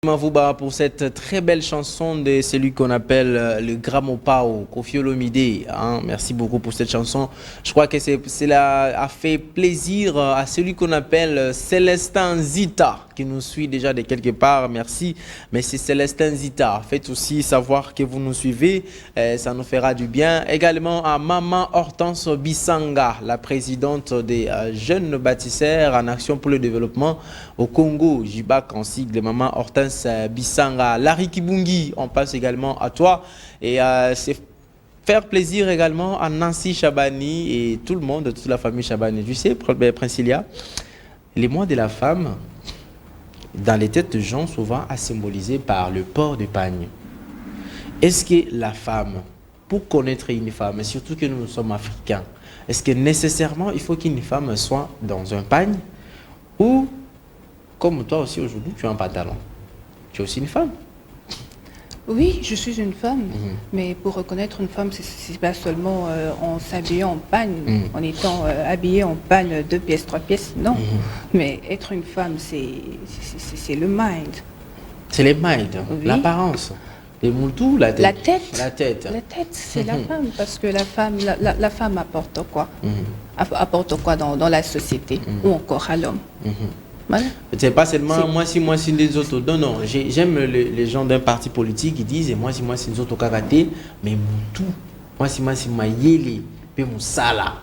Mavouba pour cette très belle chanson de celui qu'on appelle le Gramopao, Koffi Olomide. Hein. Merci beaucoup pour cette chanson. Je crois que cela a fait plaisir à celui qu'on appelle Célestin Zita, qui nous suit déjà de quelque part. Merci. Mais c'est Célestin Zita. Faites aussi savoir que vous nous suivez. Ça nous fera du bien. Également à Maman Hortense Bissanga, la présidente des jeunes bâtisseurs en action pour le développement au Congo. JIBAC en sigle, Maman Hortense Bissanga. Larry Kibungi, on passe également à toi. Et c'est faire plaisir également à Nancy Chabani et tout le monde, toute la famille Chabani. Tu sais, Princilia, les mois de la femme, dans les têtes de gens, souvent à symboliser par le port du pagne. Est-ce que la femme, pour connaître une femme, et surtout que nous sommes africains, est-ce que nécessairement il faut qu'une femme soit dans un pagne ou, comme toi aussi aujourd'hui, tu as un pantalon? Tu es aussi une femme? Oui, je suis une femme, mais pour reconnaître une femme, c'est pas seulement en s'habillant en pagne, en étant habillée en pagne 2 pièces, 3 pièces, non. Mais être une femme, c'est le mind. C'est les minds, oui. L'apparence. Les moutous, la tête. La tête. La tête. La tête, c'est la femme, parce que la femme apporte quoi? Apporte quoi dans la société ou encore à l'homme? Voilà. C'est pas seulement moi si les autres. Non, non. J'aime les gens d'un parti politique qui disent moi si les autres karaté, mais tout. Moi si mayele, puis moussala.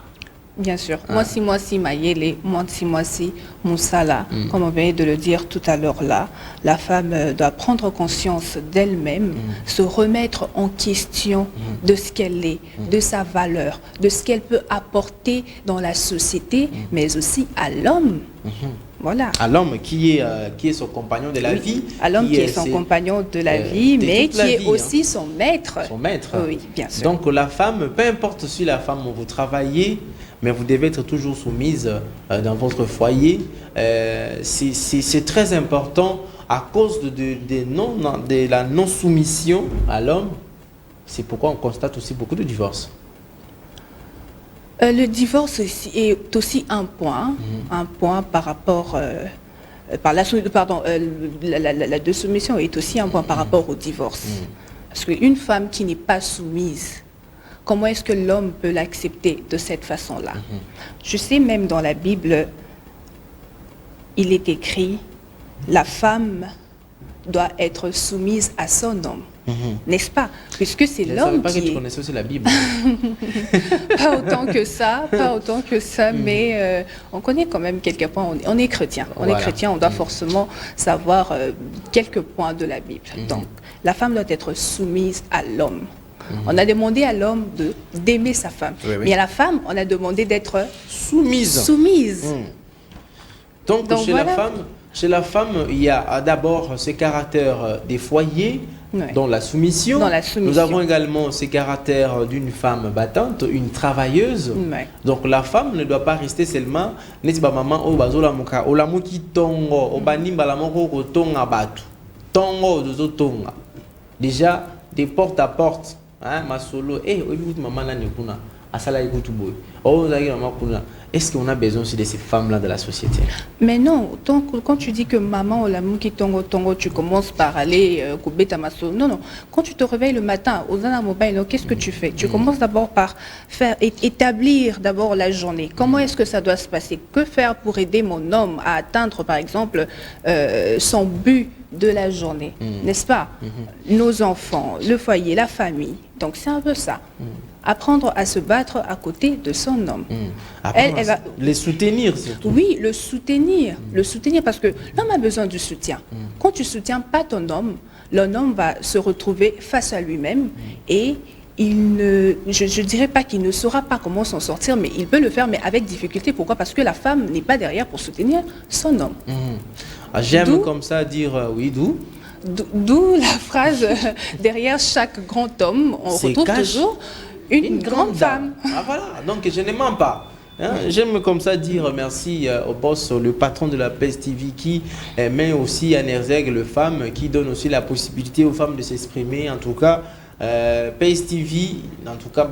Bien sûr. Moi si mayele, moi si moussala. Comme on vient de le dire tout à l'heure là, la femme doit prendre conscience d'elle-même, se remettre en question de ce qu'elle est, de sa valeur, de ce qu'elle peut apporter dans la société, mais aussi à l'homme. Voilà. À l'homme qui est son compagnon de la vie. À l'homme qui est son compagnon de la vie, mais qui est aussi son maître. Son maître. Oui, bien sûr. Donc la femme, peu importe si la femme vous travaillez, mais vous devez être toujours soumise dans votre foyer. C'est très important à cause de la non-soumission à l'homme. C'est pourquoi on constate aussi beaucoup de divorces. Le divorce est aussi un point par rapport, la désoumission est aussi un point par rapport au divorce. Parce qu'une femme qui n'est pas soumise, comment est-ce que l'homme peut l'accepter de cette façon-là? Je sais même dans la Bible, il est écrit, la femme doit être soumise à son homme. N'est-ce pas? Puisque c'est l'homme qui... Je ne savais pas que tu connaissais aussi la Bible. Pas autant que ça, mais on connaît quand même quelques points. On est chrétien. On est chrétien, on doit forcément savoir quelques points de la Bible. Donc, la femme doit être soumise à l'homme. On a demandé à l'homme d'aimer sa femme. Mais à la femme, on a demandé d'être soumise. Donc chez la femme, il y a d'abord ce caractère des foyers, dans la soumission. Nous avons également ce caractère d'une femme battante, une travailleuse. Donc la femme ne doit pas rester seulement maman déjà des porte à porte, hein, ma solo, maman est-ce qu'on a besoin aussi de ces femmes-là de la société? Mais non, quand tu dis que maman, tu commences par aller ta maso. Non, non. Quand tu te réveilles le matin, qu'est-ce que tu fais? Tu commences d'abord par établir d'abord la journée. Comment est-ce que ça doit se passer? Que faire pour aider mon homme à atteindre, par exemple, son but de la journée, n'est-ce pas? Nos enfants, le foyer, la famille. Donc c'est un peu ça. Apprendre à se battre à côté de son homme. Elle va les soutenir surtout. Oui, le soutenir parce que l'homme a besoin du soutien. Quand tu soutiens pas ton homme, l'homme va se retrouver face à lui-même et je dirais pas qu'il ne saura pas comment s'en sortir, mais il peut le faire, mais avec difficulté. Pourquoi? Parce que la femme n'est pas derrière pour soutenir son homme. J'aime comme ça dire oui, d'où la phrase derrière chaque grand homme, on retrouve toujours une grande femme. Ah voilà, donc je ne mens pas. Hein? J'aime comme ça dire merci au boss, le patron de la PES TV qui met aussi à Nerzeg le femme, qui donne aussi la possibilité aux femmes de s'exprimer. En tout cas, PES TV, en tout cas,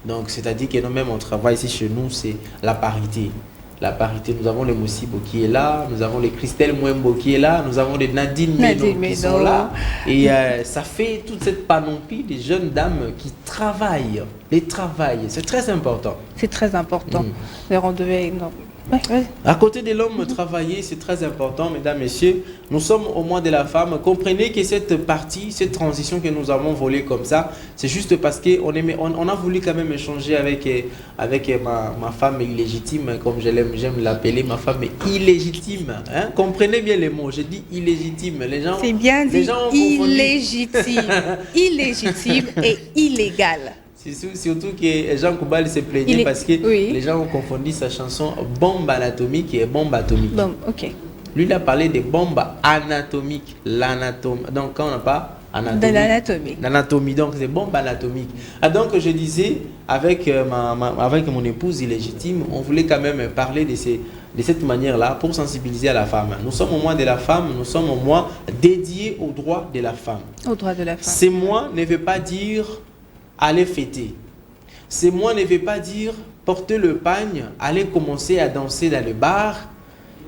donc c'est-à-dire que nous-mêmes on travaille ici chez nous, c'est la parité. la parité. Nous avons les Moussibo qui est là, nous avons les Christelle Mouembo qui est là, nous avons les Nadine Meno qui sont là. Et ça fait toute cette panoplie des jeunes dames qui travaillent. Les travaillent, c'est très important. C'est très important. On devait... Non. Ouais. À côté de l'homme, travailler, c'est très important, mesdames, messieurs. Nous sommes au mois de la femme. Comprenez que cette partie, cette transition que nous avons volée comme ça, c'est juste parce qu'on a voulu quand même échanger avec ma femme illégitime, comme j'aime l'appeler, ma femme illégitime. Hein? Comprenez bien les mots, j'ai dit illégitime. Les gens, c'est bien dit, illégitime. Illégitime et illégal. Surtout que Jean Koubal s'est plaigné parce que les gens ont confondu sa chanson Bombe anatomique et Bombe atomique. Bon, ok. Lui, il a parlé de bombe anatomique. L'anatomie. Donc, quand on n'a pas anatomie. De l'anatomie. L'anatomie, donc c'est bombe anatomique. Ah, donc, je disais, avec mon épouse illégitime, on voulait quand même parler de cette manière-là pour sensibiliser à la femme. Nous sommes au mois de la femme, nous sommes au mois dédié aux droits de la femme. Aux droits de la femme. Ces mois ne veut pas dire aller fêter. Ces mois ne veut pas dire porter le pagne, aller commencer à danser dans le bar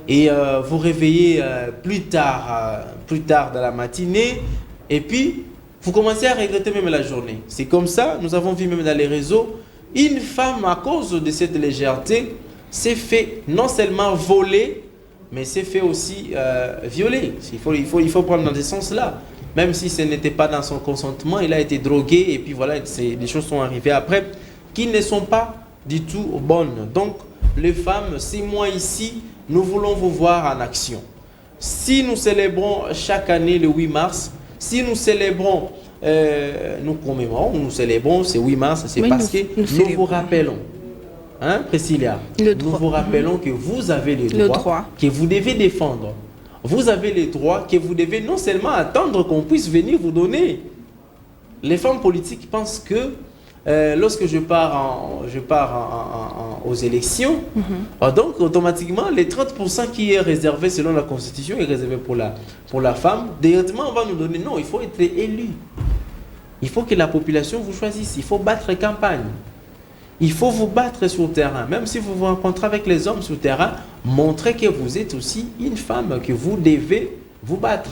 et vous réveiller plus tard dans la matinée et puis vous commencez à regretter même la journée. C'est comme ça, nous avons vu même dans les réseaux, une femme à cause de cette légèreté s'est fait non seulement voler, mais s'est fait aussi violer. Il faut prendre dans ce sens-là. Même si ce n'était pas dans son consentement, il a été drogué et puis voilà, des choses sont arrivées après qui ne sont pas du tout bonnes. Donc, les femmes, ces mois ici, nous voulons vous voir en action. Si nous célébrons chaque année le 8 mars, si nous célébrons, nous commémorons, nous célébrons ce 8 mars, c'est parce que nous vous rappelons, hein, Priscilla, nous vous rappelons que vous avez le droit que vous devez défendre. Vous avez les droits que vous devez non seulement attendre qu'on puisse venir vous donner. Les femmes politiques pensent que lorsque je pars aux élections, donc automatiquement les 30% qui est réservé selon la Constitution est réservé pour la femme. Directement on va nous donner, non, il faut être élu. Il faut que la population vous choisisse, il faut battre campagne. Il faut vous battre sur le terrain. Même si vous vous rencontrez avec les hommes sur le terrain, montrez que vous êtes aussi une femme, que vous devez vous battre.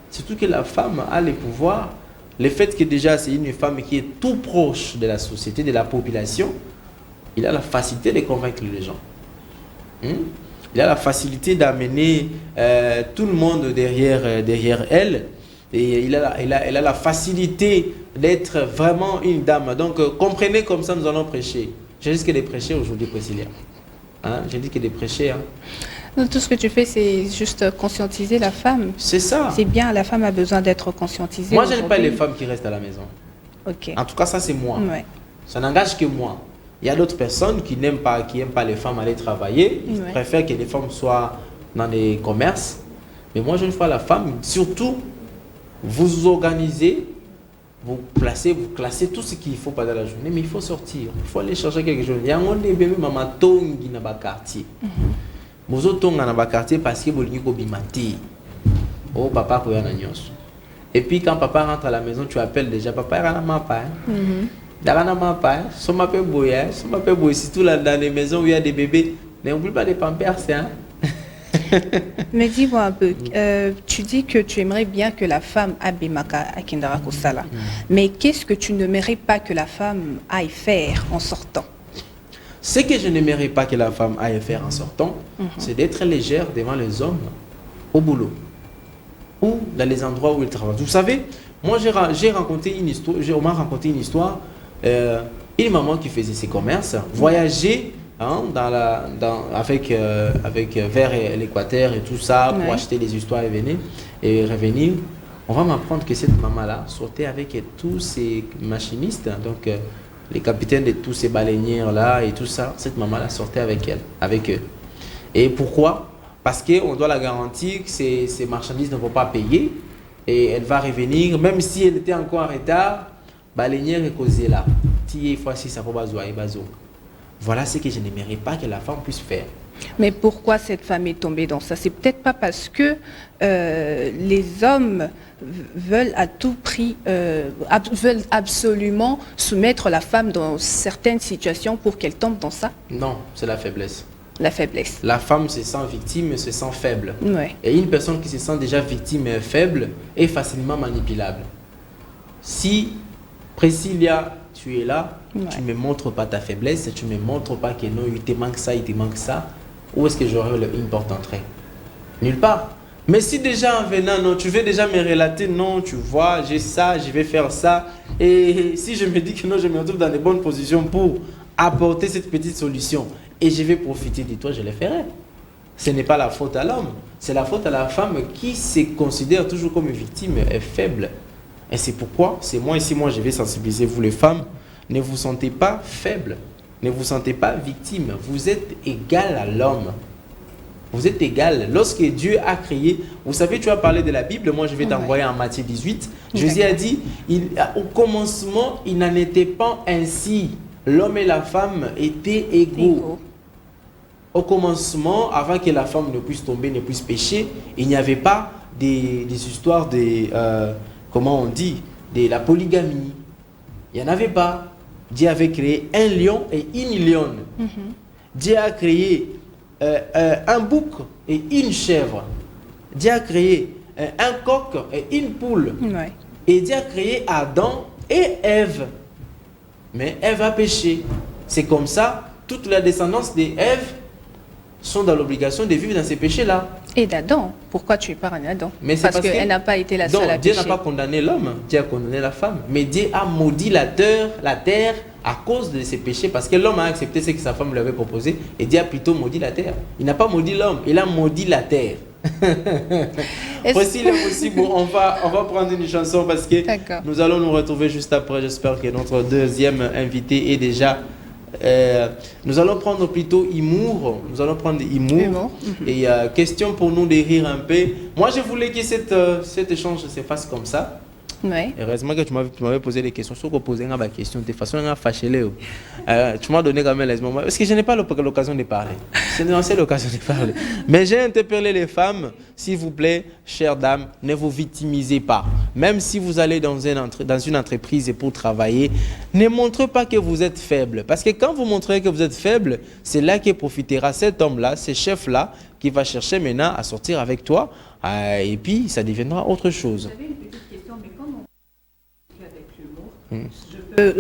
Surtout que la femme a le pouvoir. Le fait que déjà c'est une femme qui est tout proche de la société, de la population, il a la facilité de convaincre les gens. Il a la facilité d'amener tout le monde derrière elle. Et elle a la facilité d'être vraiment une dame. Donc, comprenez comme ça, nous allons prêcher. Je risque de prêcher aujourd'hui, Priscilla. Hein? Je dis que de prêcher. Hein? Donc, tout ce que tu fais, c'est juste conscientiser la femme. C'est ça. C'est bien, la femme a besoin d'être conscientisée. Moi, je n'aime pas les femmes qui restent à la maison. Ok. En tout cas, ça, c'est moi. Ouais. Ça n'engage que moi. Il y a d'autres personnes qui n'aiment pas les femmes aller travailler. Ils préfèrent que les femmes soient dans les commerces. Mais moi, je ne vois la femme, surtout, vous organisez, vous classez tout ce qu'il faut pendant la journée, mais il faut sortir, il faut aller chercher quelque chose. Il y a un bébé maman tongi dans le quartier. Vous êtes dans le quartier parce que vous avez bimati. Oh papa koya na nyos. Et puis quand papa rentre à la maison, tu appelles déjà papa yana mapa. Dans mapa, so m'appelle boya, surtout dans les maisons où il y a des bébés, n'oublie pas les pampers, hein. Mais dis-moi un peu, tu dis que tu aimerais bien que la femme abimaka akindara kosala. Mais qu'est-ce que tu n'aimerais pas que la femme aille faire en sortant? Ce que je n'aimerais pas que la femme aille faire en sortant, c'est d'être légère devant les hommes au boulot ou dans les endroits où ils travaillent. Vous savez, moi j'ai rencontré une histoire, on m'a raconté une histoire, une maman qui faisait ses commerces, voyager hein, vers l'Équateur et tout ça, pour acheter des histoires et revenir. On va m'apprendre que cette maman-là sortait avec tous ces machinistes, donc les capitaines de tous ces baleinières-là et tout ça. Cette maman-là sortait avec eux. Et pourquoi? Parce qu'on doit la garantir que ces marchandises ne vont pas payer et elle va revenir, même si elle était encore en retard, baleinière est causée là. Voilà ce que je n'aimerais pas que la femme puisse faire. Mais pourquoi cette femme est tombée dans ça? C'est peut-être pas parce que les hommes veulent à tout prix, veulent absolument soumettre la femme dans certaines situations pour qu'elle tombe dans ça? Non, c'est la faiblesse. La faiblesse. La femme se sent victime et se sent faible. Ouais. Et une personne qui se sent déjà victime et faible est facilement manipulable. Si, Priscilla, tu es là, tu ne me montres pas ta faiblesse, tu ne me montres pas que non, il te manque ça, où est-ce que j'aurai une porte d'entrée? Nulle part. Mais si déjà en venant, non, tu veux déjà me relater, non, tu vois, j'ai ça, je vais faire ça. Et si je me dis que non, je me retrouve dans les bonnes positions pour apporter cette petite solution et je vais profiter de toi, je le ferai. Ce n'est pas la faute à l'homme, c'est la faute à la femme qui se considère toujours comme une victime et faible. Et c'est pourquoi, c'est moi ici, moi je vais sensibiliser vous les femmes, ne vous sentez pas faible, ne vous sentez pas victime, vous êtes égal à l'homme. Vous êtes égal. Lorsque Dieu a créé, vous savez, tu as parlé de la Bible, moi je vais t'envoyer en Matthieu 18. Jésus a dit, au commencement, il n'en était pas ainsi. L'homme et la femme étaient égaux. Au commencement, avant que la femme ne puisse tomber, ne puisse pécher, il n'y avait pas des histoires de, comment on dit, de la polygamie. Il n'y en avait pas. Dieu avait créé un lion et une lionne. Dieu a créé un bouc et une chèvre. Dieu a créé un coq et une poule. Et Dieu a créé Adam et Ève. Mais Ève a péché. C'est comme ça, toute la descendance d'Ève sont dans l'obligation de vivre dans ces péchés-là. Et d'Adam, pourquoi tu parles d'Adam? Parce qu'elle n'a pas été la seule à Dieu pécher. n'a pas condamné l'homme, Dieu a condamné la femme. Mais Dieu a maudit la terre à cause de ses péchés. Parce que l'homme a accepté ce que sa femme lui avait proposé. Et Dieu a plutôt maudit la terre. Il n'a pas maudit l'homme, il a maudit la terre. Voici le possible. On va prendre une chanson parce que nous allons nous retrouver juste après. J'espère que notre deuxième invité est déjà... nous allons prendre plutôt humour. Nous allons prendre humour. Et question pour nous de rire un peu. Moi, je voulais que cet échange se fasse comme ça. Heureusement que tu m'avais posé des questions. Si tu posais une question, de toute façon, on a fâché. Tu m'as donné quand même les moments. Parce que je n'ai pas l'occasion de parler. C'est l'occasion de parler. Mais j'ai interpellé les femmes. S'il vous plaît, chères dames, ne vous victimisez pas. Même si vous allez dans une entreprise pour travailler, ne montrez pas que vous êtes faible. Parce que quand vous montrez que vous êtes faible, c'est là que profitera cet homme-là, ce chef-là, qui va chercher maintenant à sortir avec toi. Et puis, ça deviendra autre chose.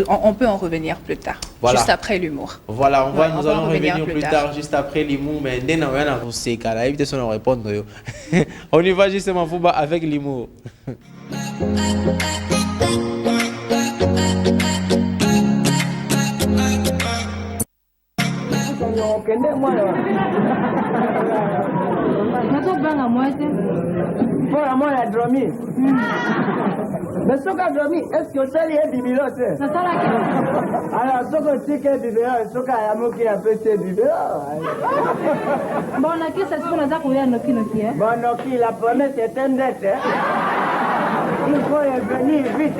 On peut en revenir plus tard, juste après l'humour. Voilà, nous allons revenir plus tard, juste après l'humour, mais dès qu'on a vous canal, évitez de répondre. On y va justement Fouba avec l'humour. Pour moi, la dromi. Mais ce qu'a dormi, est-ce que ça y est bibilo? C'est ça la question. Alors, ce que tu es bibilo, ce qu'a l'amour qui a fait bibilo. Bon, on a qui c'est ce qu'on a dit qu'on y a Noki Noki, hein? Bon, Noki, la promesse est une dette, hein? Il faut y venir vite.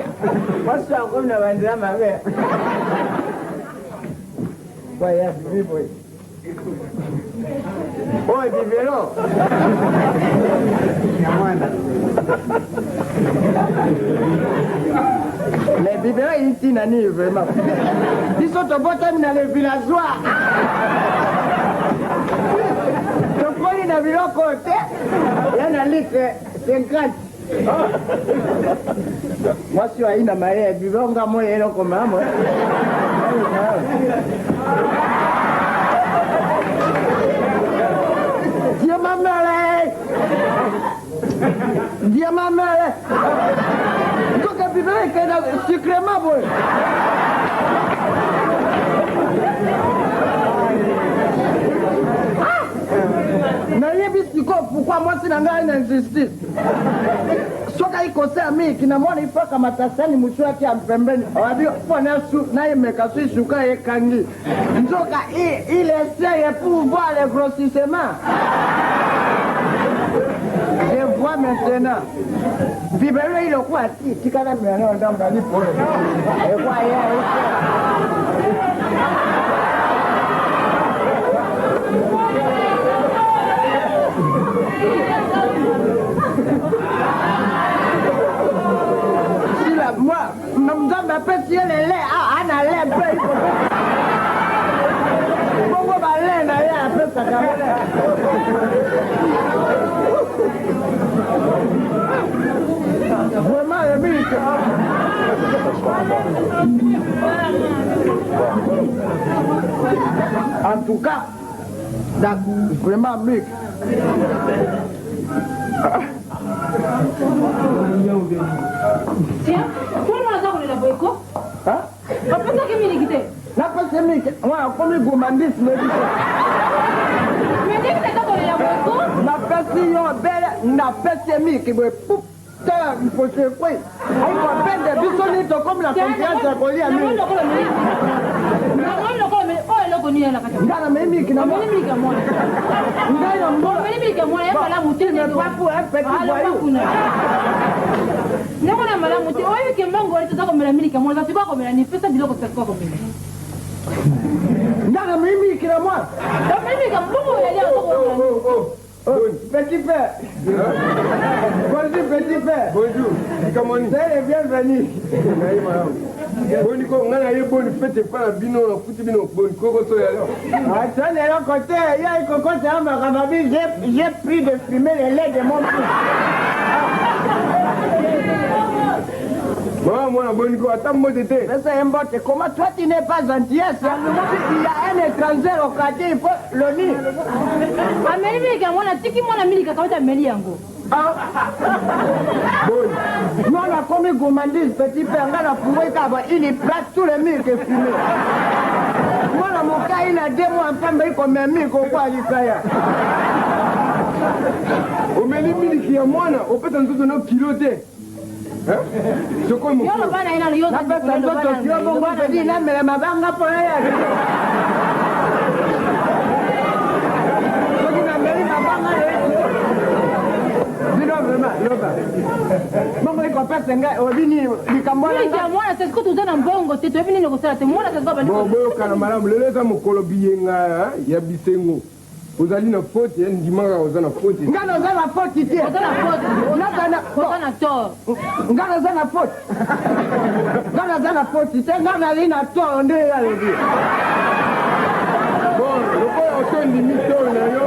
Moi, je suis encore une vendra ma mère. Voyez, oui. Oh, bibilo. Les biberons ici, Nani, vraiment. Ils sont au bottom dans les villageois. Je prends une avion côté, il y a une liste 50. Moi, je suis à une mariée, et biberon, moi, il y a un commun, moi. Dieu m'a mêlé. Dieu m'a mêlé. Donc, le biberon est sucrément bon. Pourquoi moi si nanga une injustice? Soka iko sami kina mwana ifaka matasani mswaki ampembeni. Wabi fona su na imeka su suka yekangi. Nzoka il essaye pour voir le grossissement. Je vois maintenant. Bibelo ile kwa tikana mwana ndamba ni pole. E kwa moi, je m'appelle si elle est là, elle a l'air belle. Pourquoi elle est là, elle a fait ça? En tout cas, vraiment, Mick. Tiens, toi, on a la boycott. Hein? On peut ça que Mick. La personne, Mick, moi, comme il gourmandise, me dit. Mais dès que c'est quand on est la boycott. La personne, belle, la personne, Mick, qui veut poup. Il faut se quoi? Il faut peine de bisonner comme la confiance à coller à lui. Ngana mimi kina mimi kina mwana. Ngana mbona mimi kina mwana yapa la mutini kwa pour un petit voyou. Nekona mala muti oyo kembango ali tata komela mimi kina mwana siba komela ni pesa biloko tsako komela. Ngana mimi kina mwana. Mimi kina mbongo yali ako. Petit père. Bonjour petit père. Bonjour. Comment est-ce que bienvenue. Boni ko ngana ye boni fete para bino na futi bino boni koko to ya lo. Attends, de l'autre côté, il y a un coco ça m'a ramassé, j'ai pris de fumer les laits de mon fils. Maman moi na boni ko ata mo tete. Mais c'est un bot, comment toi tu n'es pas gentillesse? Il y a un étranger au quartier, il faut le nid. Ameli mimi kina mwana tiki mwana mimi kakaweta meli yango. Bon. Nous on a commis gourmandise, petit père, on a foué qu'avant, il y place tous les murs que fumé. Moi, dans mon cas, il a 2 mois en femme, il comme un mur qu'on voit à l'Israël. Omeli miliki ya mwana opeta nzoto no kilote. Hein? Soko mo. Yo lo bana ina yo Na pesa nzoto kilo bongo te di na mele mabanga po ya. Soki na mele mabanga ya. Bongo iko pesa ngai obini likambo mimi kina mwana c'est que tu donnes un bongo c'est tu vini ko sala te mwana c'est pas bani. Boyo kana malamu leleza mokolo biyenga ya bisengo. Ozali na faute ya ndimaka ozana faute. Ngana ozana faute tie. Ozana faute. Ozana tort. Ngana ozana faute. Ngana ozana faute tie. Ngana lina tort nde ya lebi. Bon, loko osendi mito na yo,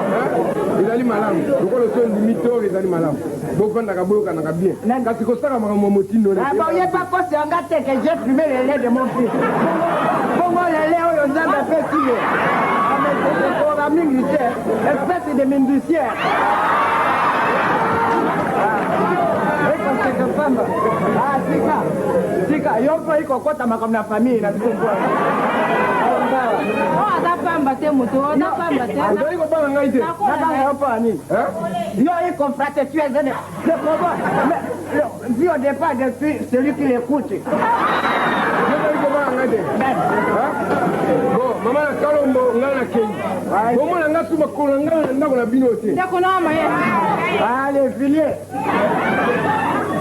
ezali malamu. Loko osendi mito ezali malamu. Bofanda ka boyo kana ka bien. Kasi ko saka makambo motindo na. Ah ba oye pas ko se ngate que j'ai fumé les laits de mon fils. Bongo les laits oyo nzamba pe tiye. Pour la militaire, espèce de mendicière. Ah, Sika, yo po iko kota makam na famille na tuko. Oh, atapamba te moto, atapamba te. Ndoi ko bana ngai te. Naka yo pa ni. Yo iko frate tu es le combat. Mais vu au départ de celui qui l'écoute. Ndoi ko bana ngai te. Bon, mama na kalombo ngana kenyi. Bomo na ngatu makolo ngana ndako na bino te. Ndako na maye. Allez, filier.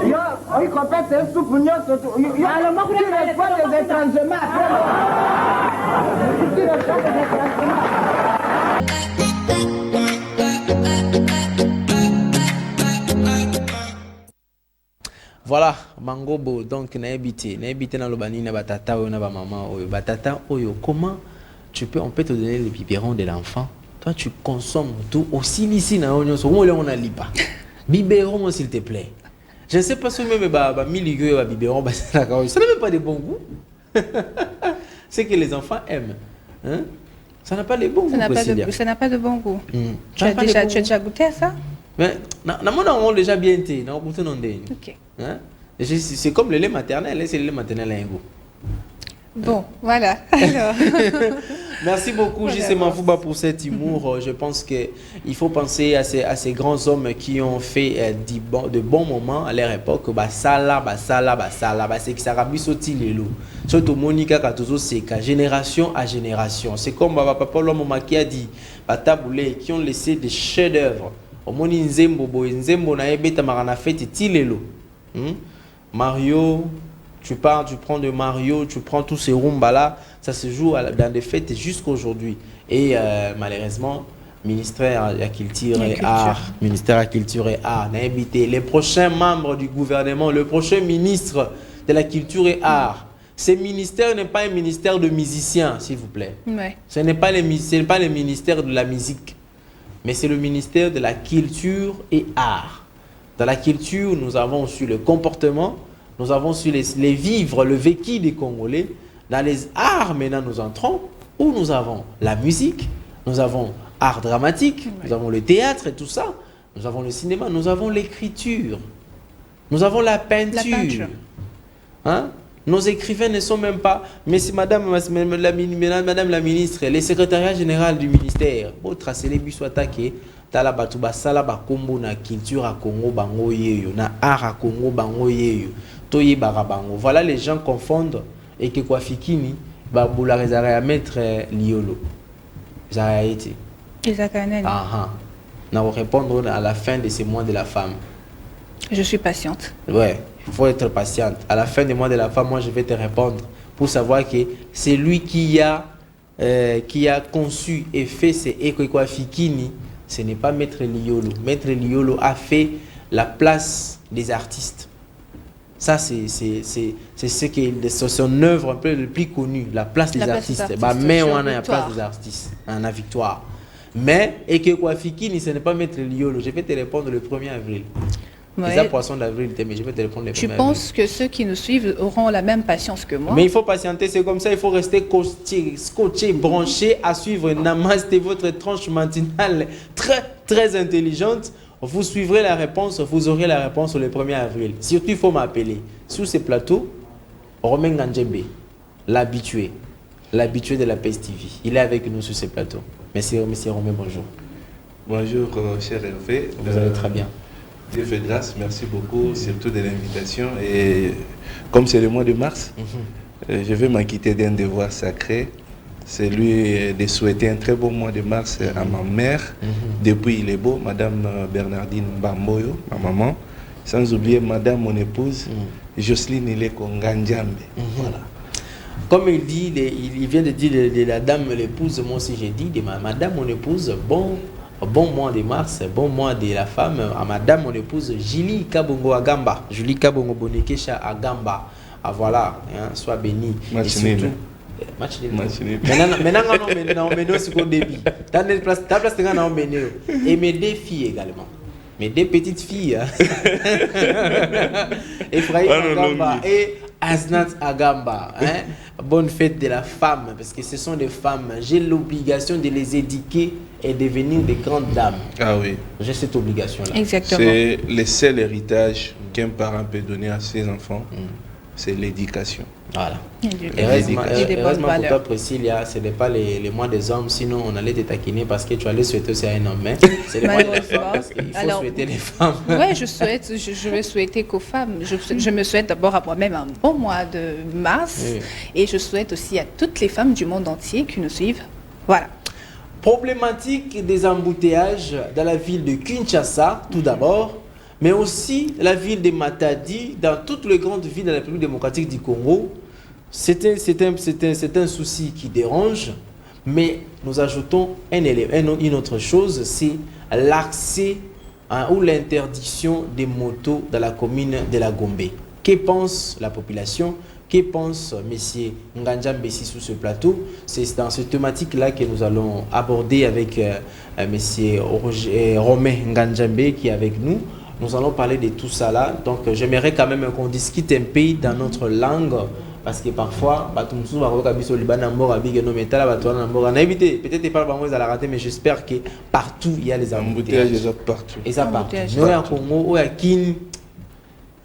Yo, iko pesa soupe nyoso tu. Alors moi Tu ne pas des étrangers après. Tu ne pas des étrangers. Voilà, Mangobo, donc na habité dans le bani na batata ou na ba maman ou batata oyo. Comment on peut te donner le biberon de l'enfant? Toi tu consommes tout aussi ici na onyo so on a lipa. Biberon s'il te plaît. Je ne sais pas si même ba milieu ba biberon ba ça n'a même pas de bon goût. C'est que les enfants aiment. Hein? Ça n'a pas de bon goût. Ça n'a pas de bon goût. Tu as déjà goûté à ça? Mais on déjà bien été, on goûté non dé. OK. Hein? C'est comme le lait maternel, c'est le lait maternel à un goût. Bon, voilà. Alors. Merci beaucoup, voilà. J.C. Mafouba, pour cet humour. Je pense qu'il faut penser à ces grands hommes qui ont fait de bons moments à leur époque. C'est que ça rabis sauti les loups. Surtout Monica Katozo Seka, génération à génération. C'est comme Papa Lomoma qui a dit, Bataboulé, qui ont laissé des chefs-d'œuvre. Omoni Nzembo na ebeta marana fete tilelo. Mario, tu prends de Mario, tu prends tous ces rumbas là, ça se joue dans des fêtes jusqu'à aujourd'hui. Et malheureusement, ministère de la Culture et Art, ministère de la Culture et Art, n'a invité les prochains membres du gouvernement, le prochain ministre de la Culture et Art. Ce ministère n'est pas un ministère de musiciens, s'il vous plaît. Ouais. Ce n'est pas le ministère de la musique, mais c'est le ministère de la Culture et Art. Dans la culture, nous avons aussi le comportement, nous avons su les vivre, le vécu des Congolais. Dans les arts, maintenant, nous entrons, où nous avons la musique, nous avons art dramatique, nous avons le théâtre et tout ça, nous avons le cinéma, nous avons l'écriture, nous avons la peinture. Hein? Nos écrivains ne sont même pas... Mais si madame la ministre, le secrétariat général du ministère, pour tracer les bus soit attaqués, tala batuba sala ba kombo na culture à Congo bango yeyo, na art à Congo bango yeyo, toye barabango. Voilà, les gens confondent et que quoi fikini, ba boula rezare à mettre liolo. Ça a été. Nous allons répondre à la fin de ces mois de la femme. Je suis patiente. Ouais, il faut être patiente. À la fin des mois de la femme, moi je vais te répondre pour savoir que c'est lui qui a conçu et fait ces Ekwe Fikini. Ce n'est pas Maître Liolo. Maître Liolo a fait la place des artistes. Ça, c'est son œuvre un peu le plus connu, la place des artistes. Mais on a la place des artistes, on a victoire. Mais Ekwe Fikini, ce n'est pas Maître Liolo. Je vais te répondre le 1er avril. Ouais. C'est poisson d'avril, mais je vais te répondre le 1er avril. Je pense que ceux qui nous suivent auront la même patience que moi. Mais il faut patienter, c'est comme ça, il faut rester scotché, branché à suivre Namasté, votre tranche matinale très intelligente. Vous suivrez la réponse, vous aurez la réponse le 1er avril. Surtout, il faut m'appeler. Sur ce plateau, Romain Ganjembe, l'habitué de la PES TV. Il est avec nous sur ce plateau. Merci, monsieur Romain, bonjour. Bonjour, cher Hervé. Vous allez très bien. Dieu fait grâce, merci beaucoup, surtout de l'invitation. Et comme c'est le mois de mars, je vais m'acquitter d'un devoir sacré. C'est lui de souhaiter un très beau mois de mars à ma mère, depuis il est beau, Madame Bernardine Bamboyo, ma maman. Sans oublier Madame, mon épouse, Jocelyne Ileko Nganjambe. Voilà. Comme il dit, il vient de dire de la dame, l'épouse, moi aussi j'ai dit, de Madame, mon épouse, bon mois de mars, bon mois de la femme, à madame, mon épouse, Julie Kabongo Agamba. Julie Kabongo Bonekesha Agamba. Ah voilà, hein, sois béni. Match nul. Maintenant, on mène aussi au début. Ta place, on mène. Et mes deux filles également. Mes deux petites filles. Ephraïm Agamba et Asnat Agamba. Hein? Bonne fête de la femme, parce que ce sont des femmes. J'ai l'obligation de les éduquer et devenir des grandes dames. Ah oui. J'ai cette obligation-là. Exactement. C'est le seul héritage qu'un parent peut donner à ses enfants, c'est l'éducation. Voilà. Heureusement pour toi, Priscilla, ce n'est pas les mois des hommes, sinon on allait te taquiner parce que tu allais souhaiter aussi à un homme. C'est les mois des femmes parce qu'il faut souhaiter les femmes. Oui, je vais souhaiter qu'aux femmes. Je me souhaite d'abord à moi-même un bon mois de mars et je souhaite aussi à toutes les femmes du monde entier qui nous suivent. Voilà. Problématique des embouteillages dans la ville de Kinshasa, tout d'abord, mais aussi la ville de Matadi, dans toutes les grandes villes de la République démocratique du Congo. C'est un souci qui dérange, mais nous ajoutons une autre chose, c'est l'accès ou l'interdiction des motos dans la commune de la Gombe. Que pense la population? Que pense M. Nganjambe ici sur ce plateau? C'est dans cette thématique-là que nous allons aborder avec M. Romain Nganjambe qui est avec nous. Nous allons parler de tout ça là. Donc j'aimerais quand même qu'on discute un peu dans notre langue. Parce que parfois, peut-être pas à la rater, mais j'espère que partout il y a les embouteillages. Partout. Et ça partout. Nous à Congo, à Kin,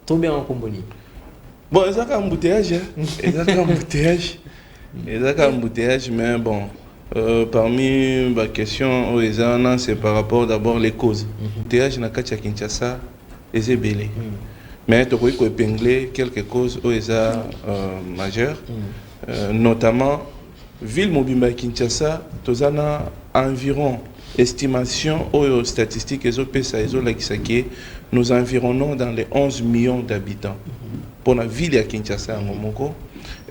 tombé en Comboni. Bon, il y a un embouteillage. Mais bon, parmi les questions, c'est par rapport d'abord les causes. L'embouteillage n'a qu'à Kinshasa, c'est belé. Mais tu peux épingler quelques causes majeures, notamment ville Mobimba Kinshasa, tu as environ estimation aux statistiques nous environnons dans les 11 millions d'habitants pour la ville de Kinshasa.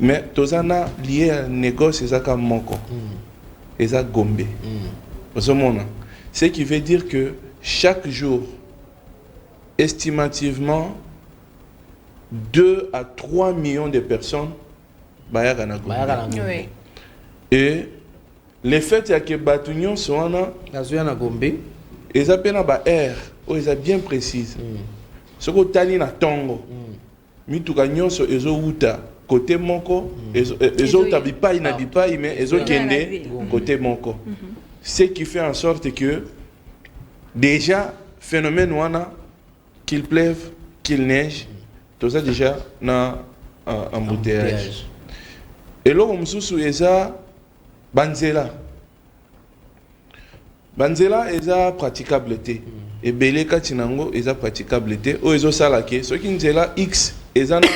Mais tu as lié à négoce et Moko et Gombe. Ce qui veut dire que chaque jour, estimativement, 2 à 3 millions de personnes bayagana Gombe. Et les faits que Batunion sont na Gombe, ils appellent ba air, ils sont bien précises. Ce que tali na Tongo, mituka nyonso ezowuta côté moko ezota bipai na bipai mais ezokende côté moko. Ce qui fait en sorte que déjà phénomène wana qu'il pleuve, qu'il neige, tout ça déjà na embouteillage. Et là mosusu eza banzela. Banzela eza praticable te. Et belé katinango eza praticable te. O ezo salake ce qui nzela X eza na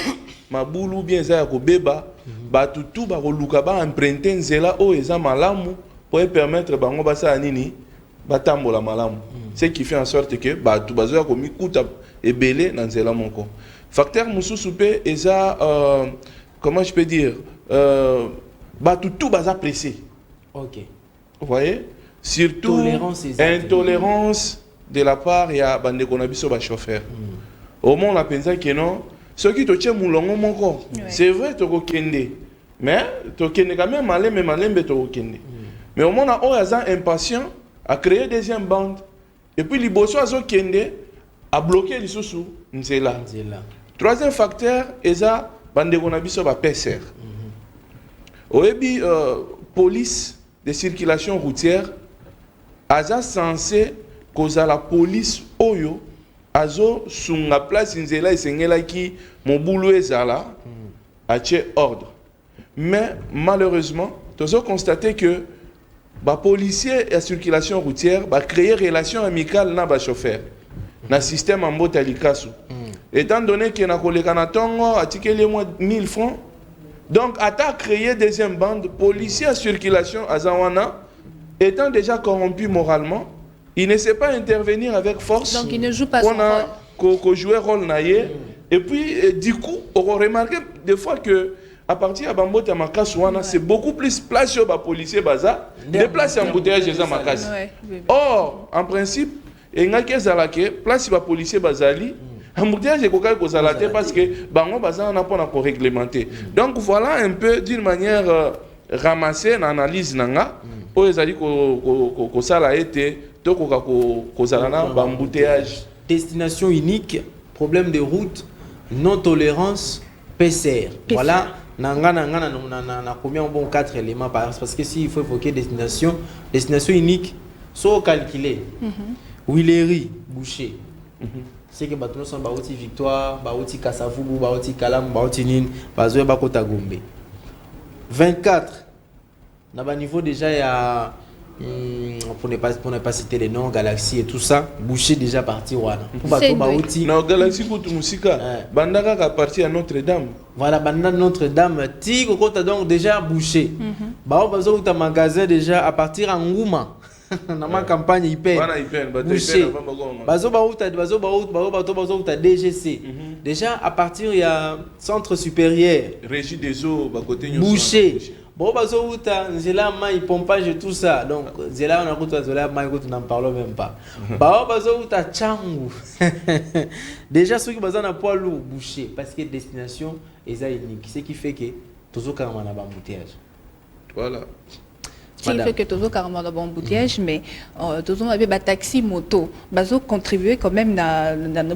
mabulu bien eza ya kobeba batu tu ba koluka ba emprunter nzela o eza malamu pour permettre bango basa nini batambola malamu. Ce qui fait en sorte que batu bazoya komikuta ebele na nzela moko. Facteur mususu pe eza comment je peux dire batu tu baza pressé. OK. Vous voyez? Surtout intolérance de la part ya bande konabiso ba chauffeur. Au moins la pensa que non ce qui te tient moulongo moko. C'est vrai to kende. Mais to kende quand même malembe to kende. Mais au moins on a impatient à créer deuxième bande et puis liboso azo kende a bloqué les sous nzela. Troisième facteur eza bande konabiso ba PCR. Oebi police de circulation routière aza censé causer la police oyo azo sunga place nzela esengela ki mobulu ezala atie ordre. Mais malheureusement, nous avons constaté que les policiers à circulation routière va créer relation amicale na ba chauffeur na système en botalikasu. Étant donné que na koleka na tongo atikeli moi 1000 francs. Donc à créer deuxième bande policiers à circulation à Zawana étant déjà corrompu moralement, il ne sait pas intervenir avec force. Donc il ne joue pas son rôle. Qu'on jouait rôle naïe. Et puis du coup, on remarqué des fois que à partir de Bambota Makasouana, c'est beaucoup plus place sur les policiers baza, des places en bouteillage de Makas. Or, en principe, il y a des places sur les policiers bazali. Embouteillage est cocal parce que bango baza n'a pas encore réglementé. Donc voilà un peu d'une manière ramassée une analyse nanga pour les ali ko sala été to ko zalana embouteillage. Destination unique, problème de route, non tolérance, PCR. Voilà, nanga na combien bon 4 éléments parce que si il faut évoquer destination unique, so calculé. Willery, Boucher. C'est que bateau sont baouti Victoire, baouti Kassavubu, baouti Kalam, baouti Nin, bazoé bakota Gombe. 24. Dans le niveau déjà il y a pour ne pas citer les noms Galaxy et tout ça, Boucher déjà parti wana. Pour bateau baouti. Non Galaxy pour musika. Bandaka a parti à Notre-Dame. Voilà, Bandaka Notre-Dame. Tigre kota donc déjà Boucher. Bao bazo ta magasin déjà à partir en Ngouma. Dans ma campagne hyper Boucher bazo ta DGC déjà à partir il y a centre supérieur régie des eaux à côté Boucher bon bazo ta nzela mai pompage tout ça donc nzela on a route nzela mai qu'on n'en parle même pas bazo ta Changu déjà ceux qui bazo na poids lourd Boucher parce que destination est unique ce qui fait que toujours quand on a embouteillage voilà. Ce qui fait que toujours carrément dans embouteillage, mais toujours avec des taxi moto, bazo contribuer quand même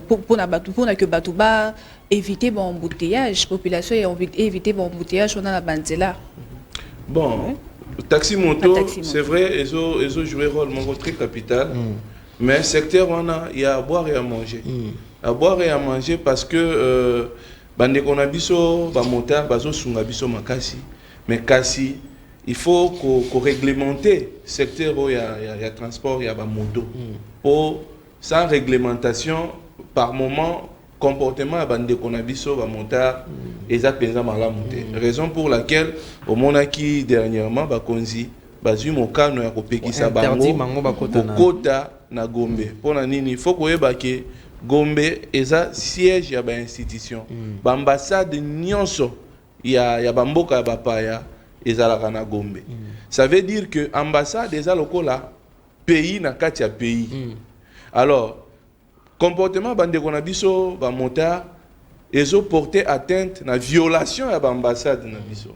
pour que Batouba éviter bon embouteillage, population éviter bon embouteillage on a la banzela. Bon, taxi moto, c'est vrai, ils ont joué un rôle très capital, mais secteur on a il y a à boire et à manger, à boire et à manger parce que bande qu'on a biso, ba motard, bazo sunga biso makasi, mais kasi il faut qu'on réglemente le secteur où il y a transport, il y a moto. Pour sans réglementation, par moment, comportement bande qu'on a biso, ba motard, et ça pensa mal à monter. Raison pour laquelle, au monaki dernièrement, ba konzi, bazu mon kano ya kopeki sa bango, kota na Gombe. Pour la nini, il faut qu'on ait Gombe et ça siège ya ba institution, ba ambassade nyonso, il y a bamboka ya bapaya. Na Gombe. Ça veut dire que l'ambassade des lokola pays na katia pays. Alors, comportement bande konabiso ba motard ils ont porté atteinte na violation à l'ambassade na biso.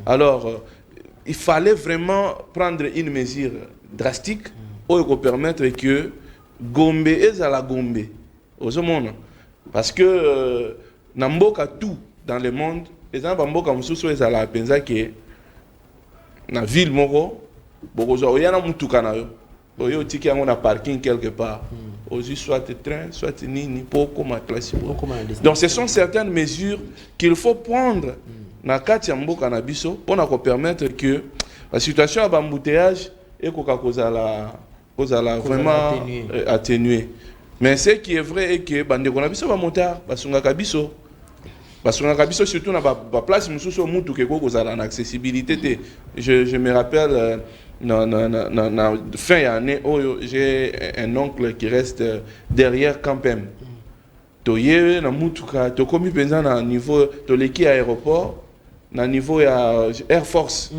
Alors, il fallait vraiment prendre une mesure drastique pour permettre que Gombe est à la Gombe. Parce que na mboka tout dans le monde eza ba mboka mosusu ezala penza ke na ville moko bokozwa oyana mutuka na yo oyo tiki yango na parking quelque part aussi soit train soit nini pour comme classe. Donc ce sont certaines mesures qu'il faut prendre na kati ya mboka na biso pour na ko permettre que la situation à embouteillage est kozala vraiment atténuée. Mais ce qui est vrai est que bandeko na biso ba motard basungaka biso surtout na ba place mususu mutu ke kozala na accessibilité. Je me rappelle na fin d'année j'ai un oncle qui reste derrière Campem. Toye na mutuka to komi penza na niveau to leki aéroport na niveau ya Air Force.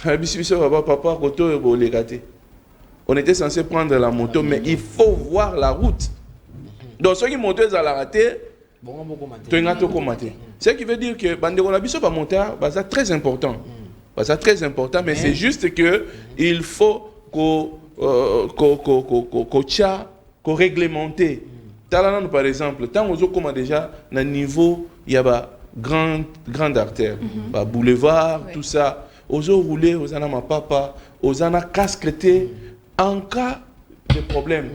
Papa koto bo legate. On était censé prendre la moto mais il faut voir la route. Donc ceux qui montent à la raté ce qui veut dire que bandeko na biso ba motard ça très important. C'est très important, mais c'est juste que il faut qu'on réglementer. Talanan par exemple, tant aux autres déjà na niveau il y a grande artère, boulevard, tout ça. Aux autres rouler, aux ana ma papa, aux ana casque en cas de problème.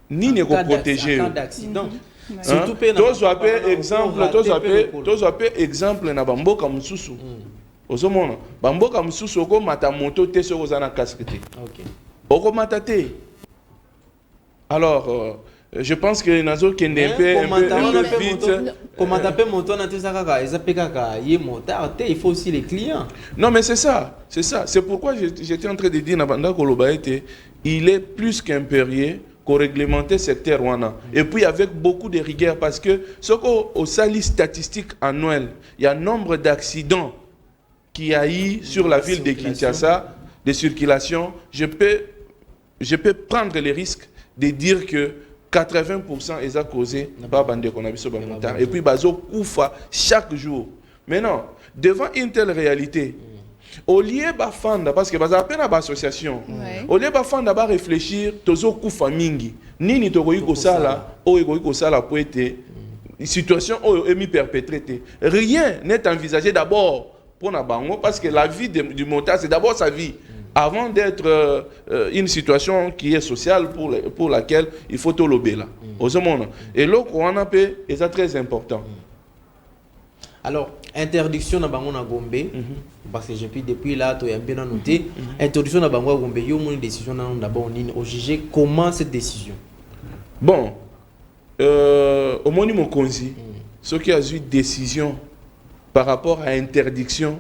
Ni ne protéger. En cas d'accident. Tous exemple na bambo comme susu. Ozomona bamboka mususu oko mata moto te so kozana casque te. OK. Oko mata te. Alors je pense que nazo kende un peu vite. Comment taper moto na te saka ezapeka ye motard te, il faut aussi les clients. Non mais c'est ça. C'est pourquoi j'étais en train de dire na banda koloba ete il est plus qu'impérieux qu'on réglementer secteur wana. Et puis avec beaucoup de rigueur parce que ce qu'au sali statistique annuel, il y a un nombre d'accidents qui a eu sur la ville de Kinshasa, de circulation, je peux prendre les risques de dire que 80% est à causer par Bandeko Nabiso Bamotard. Et puis Bazo Koufa chaque jour. Maintenant, devant une telle réalité, au lieu de fanda, parce que Baza appelle à l'association, au lieu de fanda, de réfléchir, Tozo Koufa Mingi, Nini Togoïko Sala, Oegoïko Sala pour être situation émi perpétrée. Rien n'est envisagé d'abord. Parce que la vie du motard, c'est d'abord sa vie. Avant d'être une situation qui est sociale pour laquelle il faut tout l'obéir là. Et là, on a fait, et c'est très important. Alors, interdiction na bango na Gombe, parce que depuis là, tu as bien noté, interdiction na bango na Gombe, il y a une décision d'abord au juger comment cette décision. Bon, au moment où on ce qui a eu décision par rapport à interdiction,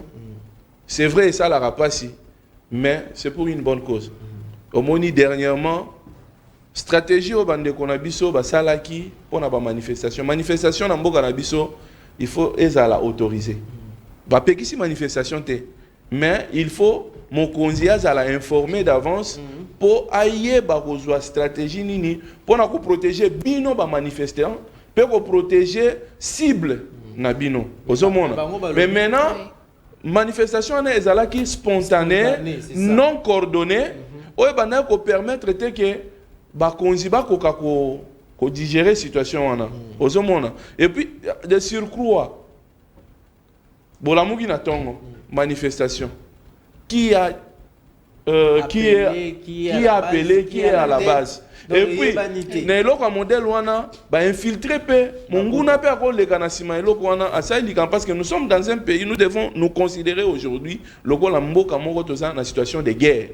c'est vrai, ça la rapacie, mais c'est pour une bonne cause. Au Moni dernièrement, stratégie au bande konabiso ba salaki pour na ba manifestation. Manifestation na mboka na biso, il faut ezala autoriser. Ba pekisi manifestation te, mais il faut mon konzi azala informer d'avance pour ailler ba kozwa stratégie nini pour na ko protéger bino ba manifestants, pour ko protéger cible Nabino. Mais maintenant, manifestation est spontanée, non coordonnée, qui permettre que Bakonziba ko digérer la situation. Et puis, de surcroît, Bolamugi Natongo, manifestation. Qui a appelé, qui est à la base. Donc, et puis, le modèle infiltré parce que nous sommes dans un pays, nous devons nous considérer aujourd'hui la situation de guerre.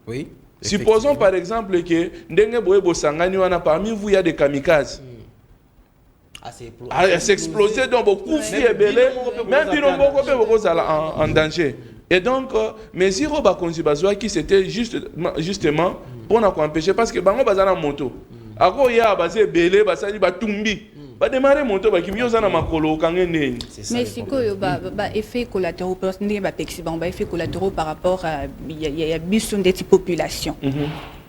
Oui. Supposons par exemple que parmi vous il y a des kamikazes. C'est explosé donc beaucoup même en danger. Et donc, mes Iroba qui c'était justement pour nous empêcher parce que bango bazana moto. Ako ya basé belé basali batumbi. Ba démarrer moto ba kimyo zana makolo kangene. Mais c'est quoi effet collatéraux parce que ba pexi ba effet collatéraux par rapport à il y a bus de population.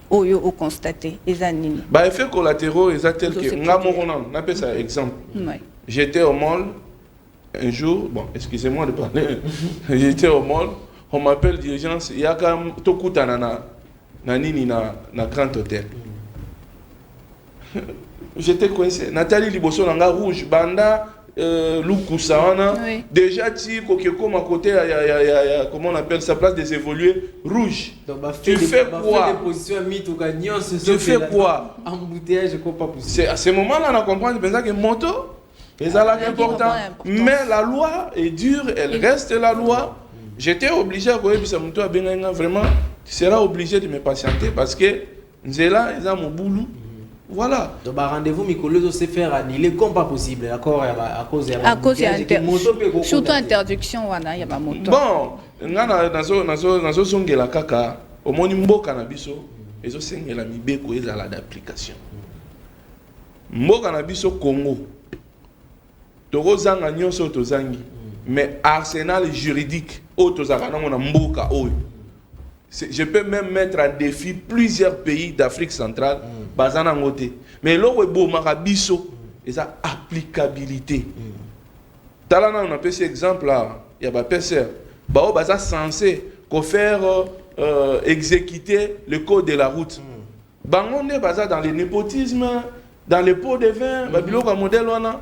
Au constaté ezanini. Ba effet collatéraux exactel que ngamorona, on appelle ça exemple. J'étais au mall un jour, bon, excusez-moi de parler, j'étais au mall, on m'appelle d'urgence, il y a quand même Tokuta na Grand Hôtel. j'étais coincé. Nathalie Liboso Nanga rouge, Banda, Luku Sawana. Oui. Déjà, comme à côté, comment on appelle ça, place des évolués, rouge. Donc, tu fais quoi? Tu fais quoi? Embouteillage, pas possible. C'est à ce moment-là, on a compris que moto, c'est important. Mais la loi est dure, elle reste la loi. J'étais obligé à vraiment, tu seras obligé de me patienter parce que Nzela, ils ont mon boulot. Voilà. Donc, rendez-vous, Mikolo, c'est faire annuler comme pas possible, d'accord? À cause de surtout interdiction, il y a ma moto. Bon, nazo songela kaka, au moni mboka na biso, ezo sengela mibeko ezala d'application. Mboka na biso Congo, toko zanga nyonso tozangi, mais arsenal juridique, tozaka na mboka oyo. Je peux même mettre à défi plusieurs pays d'Afrique centrale, bazana ngote. Mais là où est beau marabiso, et ça applicabilité. Talana on a fait cet exemple là, il y a pas PCR. Bao baza censé faire exécuter le code de la route. Bangonde baza dans le népotisme, dans les pots de vin, babilo comme modèle wana.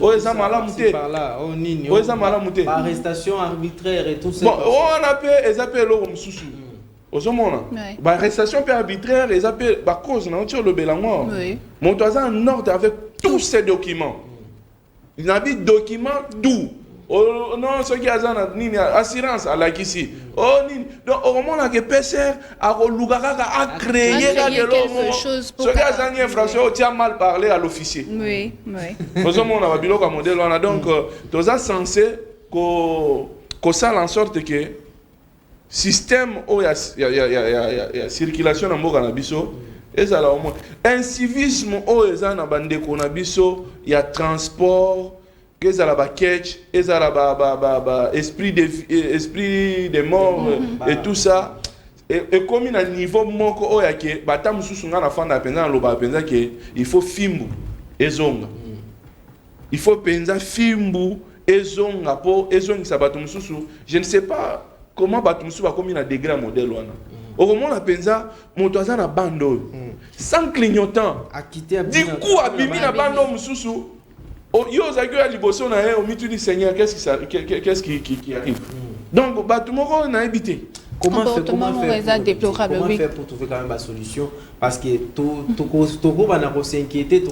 Oh eza malamute. Oh eza malamute. Arrestation arbitraire et tout ça. Bon, on appelle les appels au msusu. Ozomona. Ba arrestation arbitraire, les appels ba cause na onti le belango. Mon toisa en ordre avec tous ces documents. Il n'a pas de documents tout. Oh non, ce qui a une assurance à la ici. Oh ni donc au moment là que PCR a créé quelque chose pour ce qui a une infraction tu as mal parlé à l'officier. Oui. Au moment là babilo comme modèle on a donc tous ça censé que ça en sorte que système où il y a circulation dans mboka na biso ezala au moins incivisme où ezala na bandeko na biso il y a transport ezala ba catch ezala ba esprit de mort et tout ça et comme na niveau moko oya ke bata mususu nga na fanda penza loba penza ke il faut fimbu ezonga il faut penza fimbu ezonga po ezongisa bato mususu je ne sais pas comment bato mususu ba comme na degré modèle wana au moment la penza moto aza na bando sans clignotant du coup abimi na bando mususu yo zagyo ya liboso na ye omitu di Seigneur qu'est-ce qui arrive donc bato moko na habité. Comment faire pour trouver quand même la solution? Parce que tout va s'inquiéter,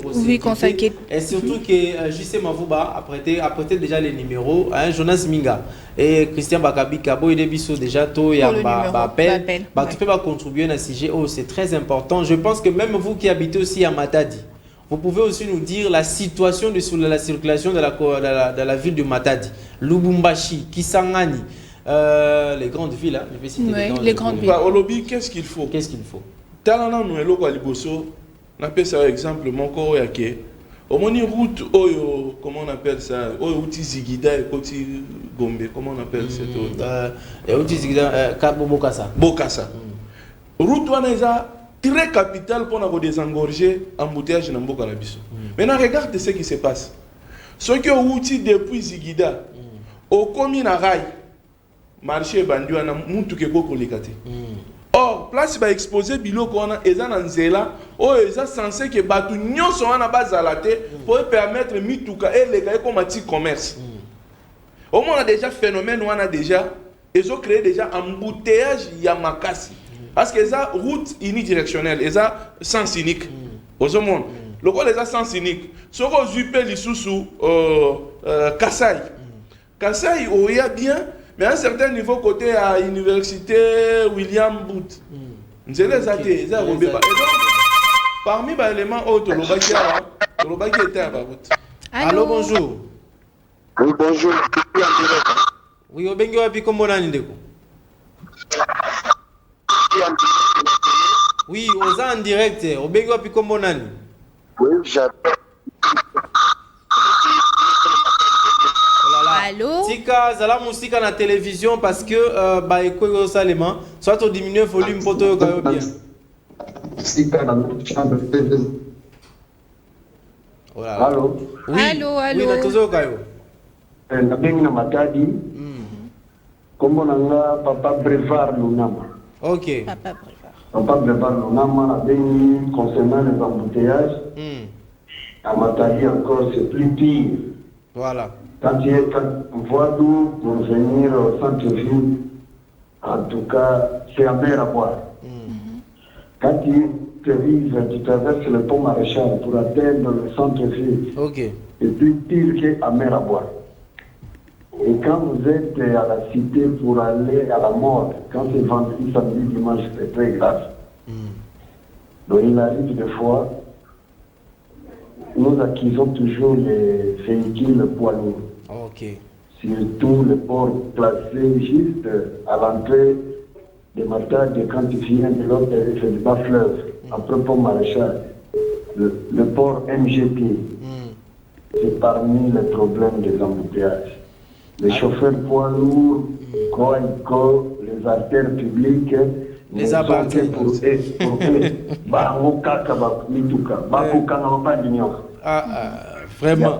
et surtout que justement vous apprêtez déjà les numéros, Jonas Minga et Christian Bakabi Kabo et Debiso déjà tout y a appel, tu peux pas contribuer à un sujet, c'est très important. Je pense que même vous qui habitez aussi à Matadi, vous pouvez aussi nous dire la situation de la circulation de la ville de Matadi, Lubumbashi, Kisangani. Les grandes villes, hein, je vais citer les grandes villes. Au lobby, qu'est-ce qu'il faut? Talana nous eloko aliboso, on appelle ça exemple mon corps yake. Au moni route oyo, comment on appelle ça? Oyo outi Zigida et koti Gombe, comment on appelle cette route? Outi Zigida, Bokassa. Bokassa. Route wana eza très capitale pour nous désengorger embouteillage dans Mboka na biso. Maintenant regarde ce qui se passe. Ce qui outi depuis Zigida, au commune à Rail. Marché bandi wana mutu ke ko kolekate. Or place ba exposer biloko wana eza na nzela o eza censé que batu nyonso wana bazalate pour permettre mituka eleka comme petit commerce. Au moins on a déjà phénomène wana déjà ils ont créé déjà embouteillage ya makasi parce que ça route unidirectionnelle eza sens unique. Au monde le quoi les sens unique soko zupe lisusu Kasai oya bien. Mais à un certain niveau, côté à l'université William Booth, nous allons les et donc, parmi les éléments autres, le Lobaki était à la route. Allô, bonjour. Oui, bonjour. Oui, au Bengo, et puis comment on a dit? Oui, on est en direct. Au Bengo, et puis comment on a dit? Oui, j'appelle. Allô? Tika, zala musika na télévision parce que bah écoute salement, soit on diminue le volume pour te bien. Tika na chambre. Voilà. Allô? Oui. Allô. Oui, na tozo kayo. Na bengi na Matadi. Kombo nanga Papa Brevard Lunama. OK. Papa Brevard Lunama na bengi concernant les embouteillages. À Matadi encore, c'est plus pire. Voilà. Quand tu es voie d'eau pour venir au centre-ville, en tout cas, c'est à mer à boire. Quand tu traverses le pont Maréchal pour atteindre le centre-ville, c'est plus pire qu'à mer à boire. Et quand vous êtes à la cité pour aller à la mort, quand c'est vendredi, samedi, dimanche, c'est très grave. Donc il arrive des fois, nous acquisons toujours les véhicules poids lourds. Surtout les ports placés juste à l'entrée de Matadi quand tu viens de l'autre du bas-fleuve, après pont Maréchal. Le port MGP, c'est parmi les problèmes des embouteillages. Les chauffeurs poids lourds, les artères publiques, les abattus pour eux. Vraiment.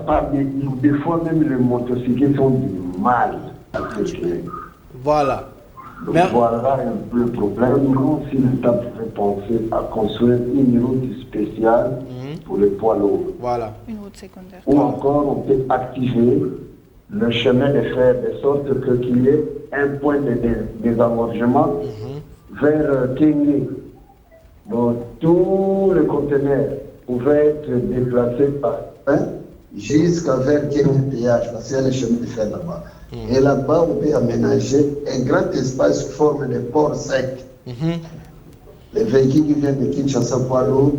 Des fois même les motocyclistes ont du mal à circuler. Voilà. Donc voilà un peu le problème. Si l'État pouvait penser à construire une route spéciale pour les poids lourds. Voilà. Une route secondaire. Ou encore on peut activer le chemin de fer de sorte qu'il y ait un point de désengorgement vers Kengé. Donc tous les conteneurs pouvaient être déplacés par jusqu'à vers Kengé péage, parce qu'il y a le chemin de fer là-bas. Et là-bas, on peut aménager un grand espace sous forme de port sec. Les véhicules qui viennent de Kinshasa poids lourd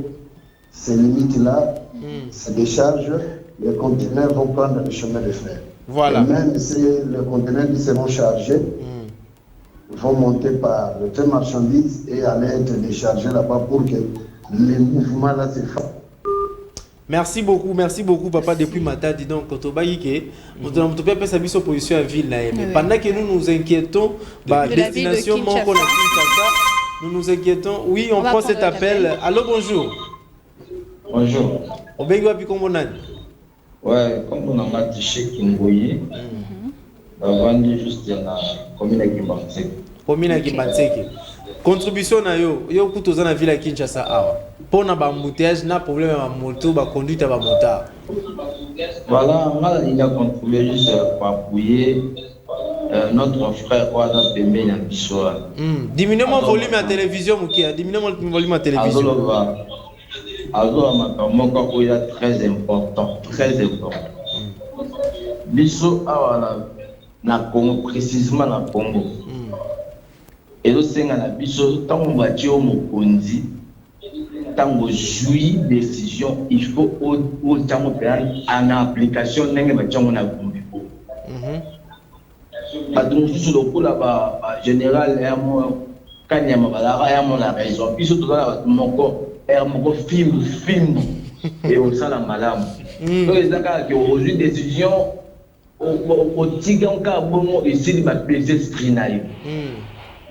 se limitent là, se déchargent, les conteneurs vont prendre le chemin de fer. Voilà. Et même si les conteneurs qui seront chargés vont monter par le train marchandise et aller être déchargés là-bas pour que les mouvements là se fassent. Merci beaucoup, papa, depuis matin. Dis donc, quand on va y on peut pas sa mise opposition à ville. Mais pendant que nous nous inquiétons, destination nous nous inquiétons. Oui, on prend cet appel. Allô, bonjour. Bonjour. On va y comment on a dit? Ouais, comme on a dit chez Kimboyi, on dit juste la commune à Kimbanseki. Commune à Kimbanseki. Contribution na yo kuto za na ville ya Kinshasa awa. Pona ba embouteillage na problème à moto ba conduite ba motard. Voilà, on a contribué juste pour appuyer notre frère Oana Pembe na Bisoa. Diminuez mon volume à télévision Mukia, diminuez mon volume à télévision. Alors makamoko oya très important, très important. Biso awa na Congo, précisément na Congo. Et le Seigneur na biso tant on va dire au mokonzi tant on jouit décision il faut au temps en application n'engue va dire on a compris donc sur le coup là bas général et moi kanyama balara ya mon la raison biso tout là mon corps mon film et au sala malamu donc les gars qui ont jouit décision au tigan ka bon ici il va plaisir esprit na yo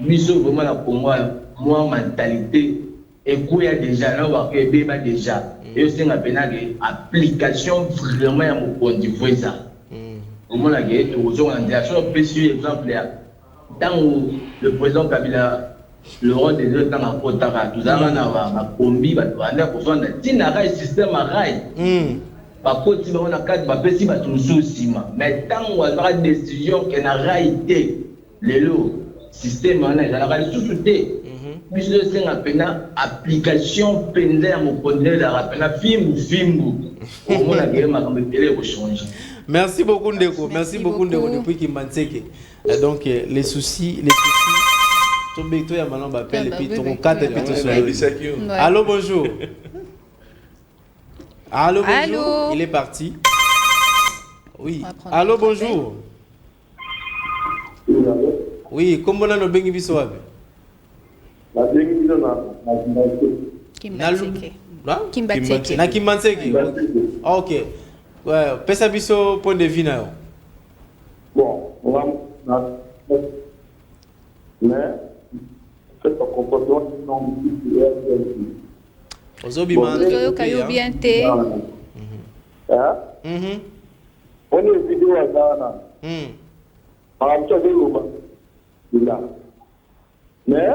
biso vraiment la pour moi mentalité et quoi ya déjà là va que beba déjà et aussi on a une application vraiment à mon point de vue ça comment la guerre toujours en direction précieux exemple là dans le président Kabila le rôle des deux dans la Kotara tout ça on a combi va aller pour faire un tinara système à rail par contre si on a quatre va pesi va tout sous-ciment mais tant on a une décision qui n'a raité les lots système on a la sous-souté puisque c'est une application pendant mon connaît la rappelle film au moins la guerre m'a télé changer. Merci beaucoup Ndeko, merci beaucoup Ndeko depuis Kimbanseki. Donc les soucis tombé toi ya malon appelle et puis ton 4 et puis tout ça. Allô bonjour. Allô bonjour. Il est parti. Oui. Allô bonjour. Oui, comment on a bengi biso wapi? La bengi biso na Kimbanseki. Na Kimbanseki. OK. Ouais, pesa biso point de vue na yo. Bon, on va mais c'est un comportement non Ozobima Kayo bien te. On est vidéo à Dana. Mais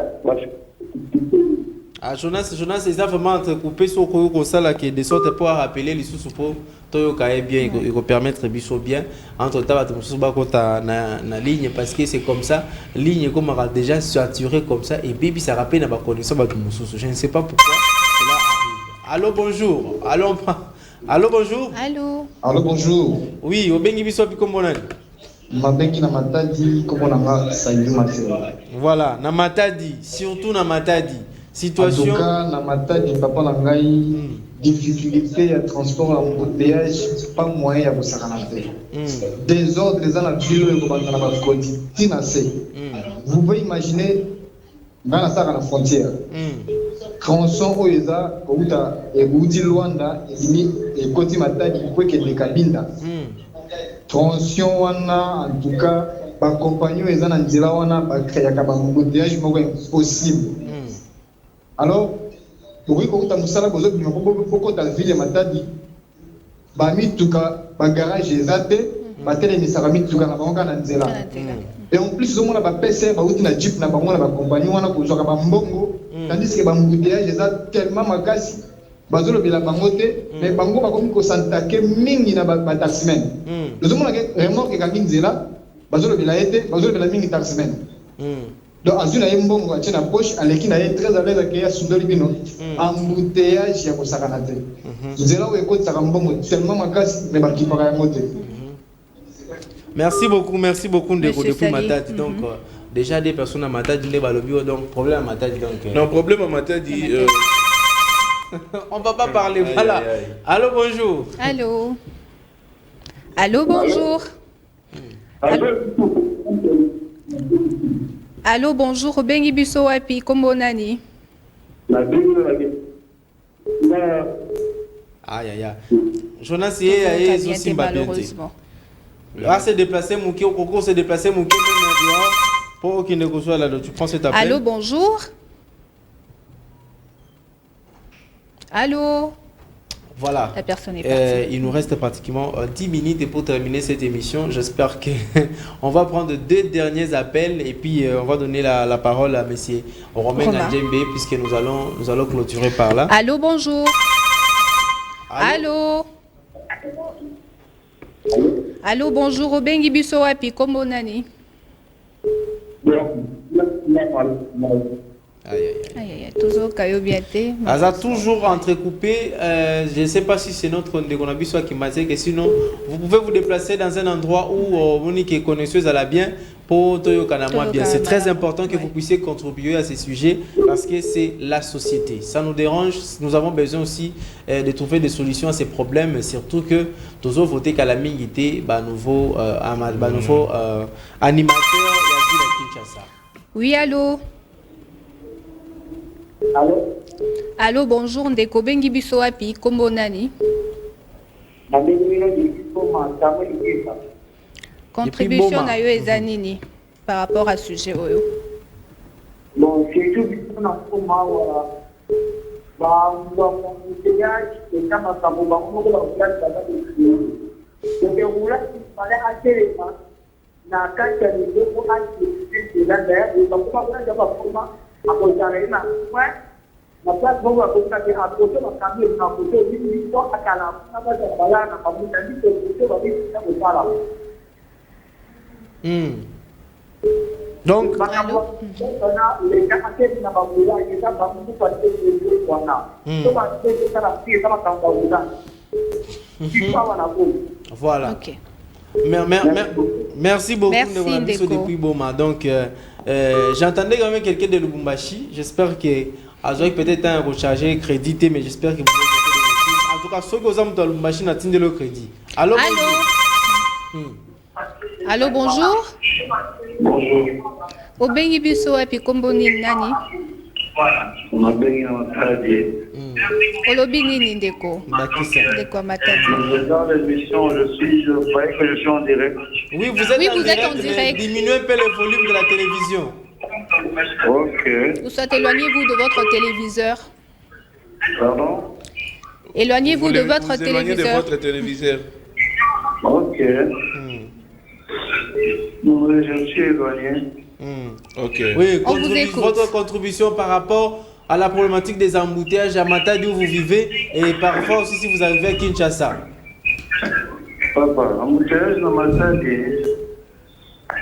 Jonas, c'est ça vraiment entrecoupé sur ça là qui de sorte pour rappeler les sous pour toi bien et permettre biso bien entre temps na ligne parce que c'est comme ça ligne comme on a déjà saturé comme ça et bibi ça rappelle na ba connexion ba je ne sais pas pourquoi cela arrive. Allô bonjour. Allô bonjour. Allô bonjour. Oui, obengi biso bi comme nani? Mabengi na Matadi comme na Salut Mathieu. Voilà, na Matadi, surtout na Matadi. Situation. En tout cas, na Matadi papa na ngai difficulté à transport en embouteillage pas moyen ya kosakanate. Désordre les la ville ko banda na ba kodi tinase. Vous pouvez imaginer dans la frontière. Tronçon oeza kouta e bouti Luanda et côté Matadi ko ke de Kabinda. Tronçon wana en tout cas ba compagnie oeza na nzela wana ba créer ka ba embouteillage moko impossible. Alors pour que kouta musala bozo bima poko ta ville Matadi ba mituka ba garage ezate ba tele ni saka mituka na bango na nzela. Et en plus on a ba PC ba uti na jeep na bango na ba compagnie wana ko zoka ba mbongo tandis que ba embouteillage ezate tellement makasi bazolo bila bango te mais bango ba komi ko santake mingi na ba taximen. Nous avons remorque ka nzela bazolo bila ete bazolo bila mingi taximen. Donc azuna mbongo a tena poche aleki na très à l'aise akaya sundoli bino embouteillage ya ko sakana te. Nzela o ekoti saka mbongo tellement makasi mais ba kipaka ya mote. Merci beaucoup depuis Matadi. Donc déjà des personnes à Matadi les balobio donc problème à Matadi donc non problème à Matadi on va pas parler voilà. Allô bonjour. Allô bonjour. Allô bonjour bengi biso wapi kombo nani? Aïe. Jonas est aussi malheureusement. Là c'est déplacé mon qui au concours c'est déplacé mon qui pour qu'il ne reçoive là tu prends cet appel. Allô bonjour. Allô. Voilà. La personne est partie. Il nous reste pratiquement 10 minutes pour terminer cette émission. J'espère que on va prendre 2 derniers appels et puis on va donner la parole à monsieur Romain Ngadjembe puisque nous allons clôturer par là. Allô, bonjour. Allô. Allô, bonjour. Obengi biso wapi kombo nani? Aïe, toujours Kayobiate. Aza toujours entrecoupé. Je ne sais pas si c'est notre Ndegonabiswa qui m'a dit que sinon, vous pouvez vous déplacer dans un endroit où Monique est connaisseuse à la bien pour Toyo Kanamwa bien. C'est très important que vous puissiez contribuer à ces sujets parce que c'est la société. Ça nous dérange. Nous avons besoin aussi de trouver des solutions à ces problèmes, surtout que Tozo voté Kalamingité, nouveau animateur de Kinshasa. Oui, allô. Allô, bonjour, Ndeko Bengi biso wapi kombo nani? Contribution na yo eza nini par rapport à sujet oyo? Bon, c'est tout biso na koma wa ba embouteillage et kama sabu ba moko ba ulati ba de donc ulati pale aterema na kati ya niveau anti de la terre et ba koma ba ba koma apotaré na point na place bongo apotaré que à côté na camion na côté ni to akala na ba de bala na ba muta ni to ba bi na ko pala. Donc voilà. Okay. Merci beaucoup depuis Boma. Donc j'entendais quand même quelqu'un de Lubumbashi. J'espère que Azoï peut-être un rechargé crédité, mais j'espère que vous avez en tout cas ceux qui ont dans Lubumbashi n'attendent le crédit. Allô. Allô, bonjour. Bonjour. Obengi biso wapi kombo nini nani? Mabengi na Matadi. Olobi nini Ndeko? Ndeko Matadi. Dans l'émission, je croyais que je suis en direct. Oui, vous êtes en direct. Diminuez un peu le volume de la télévision. Ok. Ou soit éloignez-vous de votre téléviseur. Pardon? Éloignez-vous de votre téléviseur. Ok. Je suis éloigné. Ok. Oui, votre contribution par rapport à la problématique des embouteillages à Matadi où vous vivez et parfois aussi si vous arrivez à Kinshasa? Papa, embouteillage dans Matadi,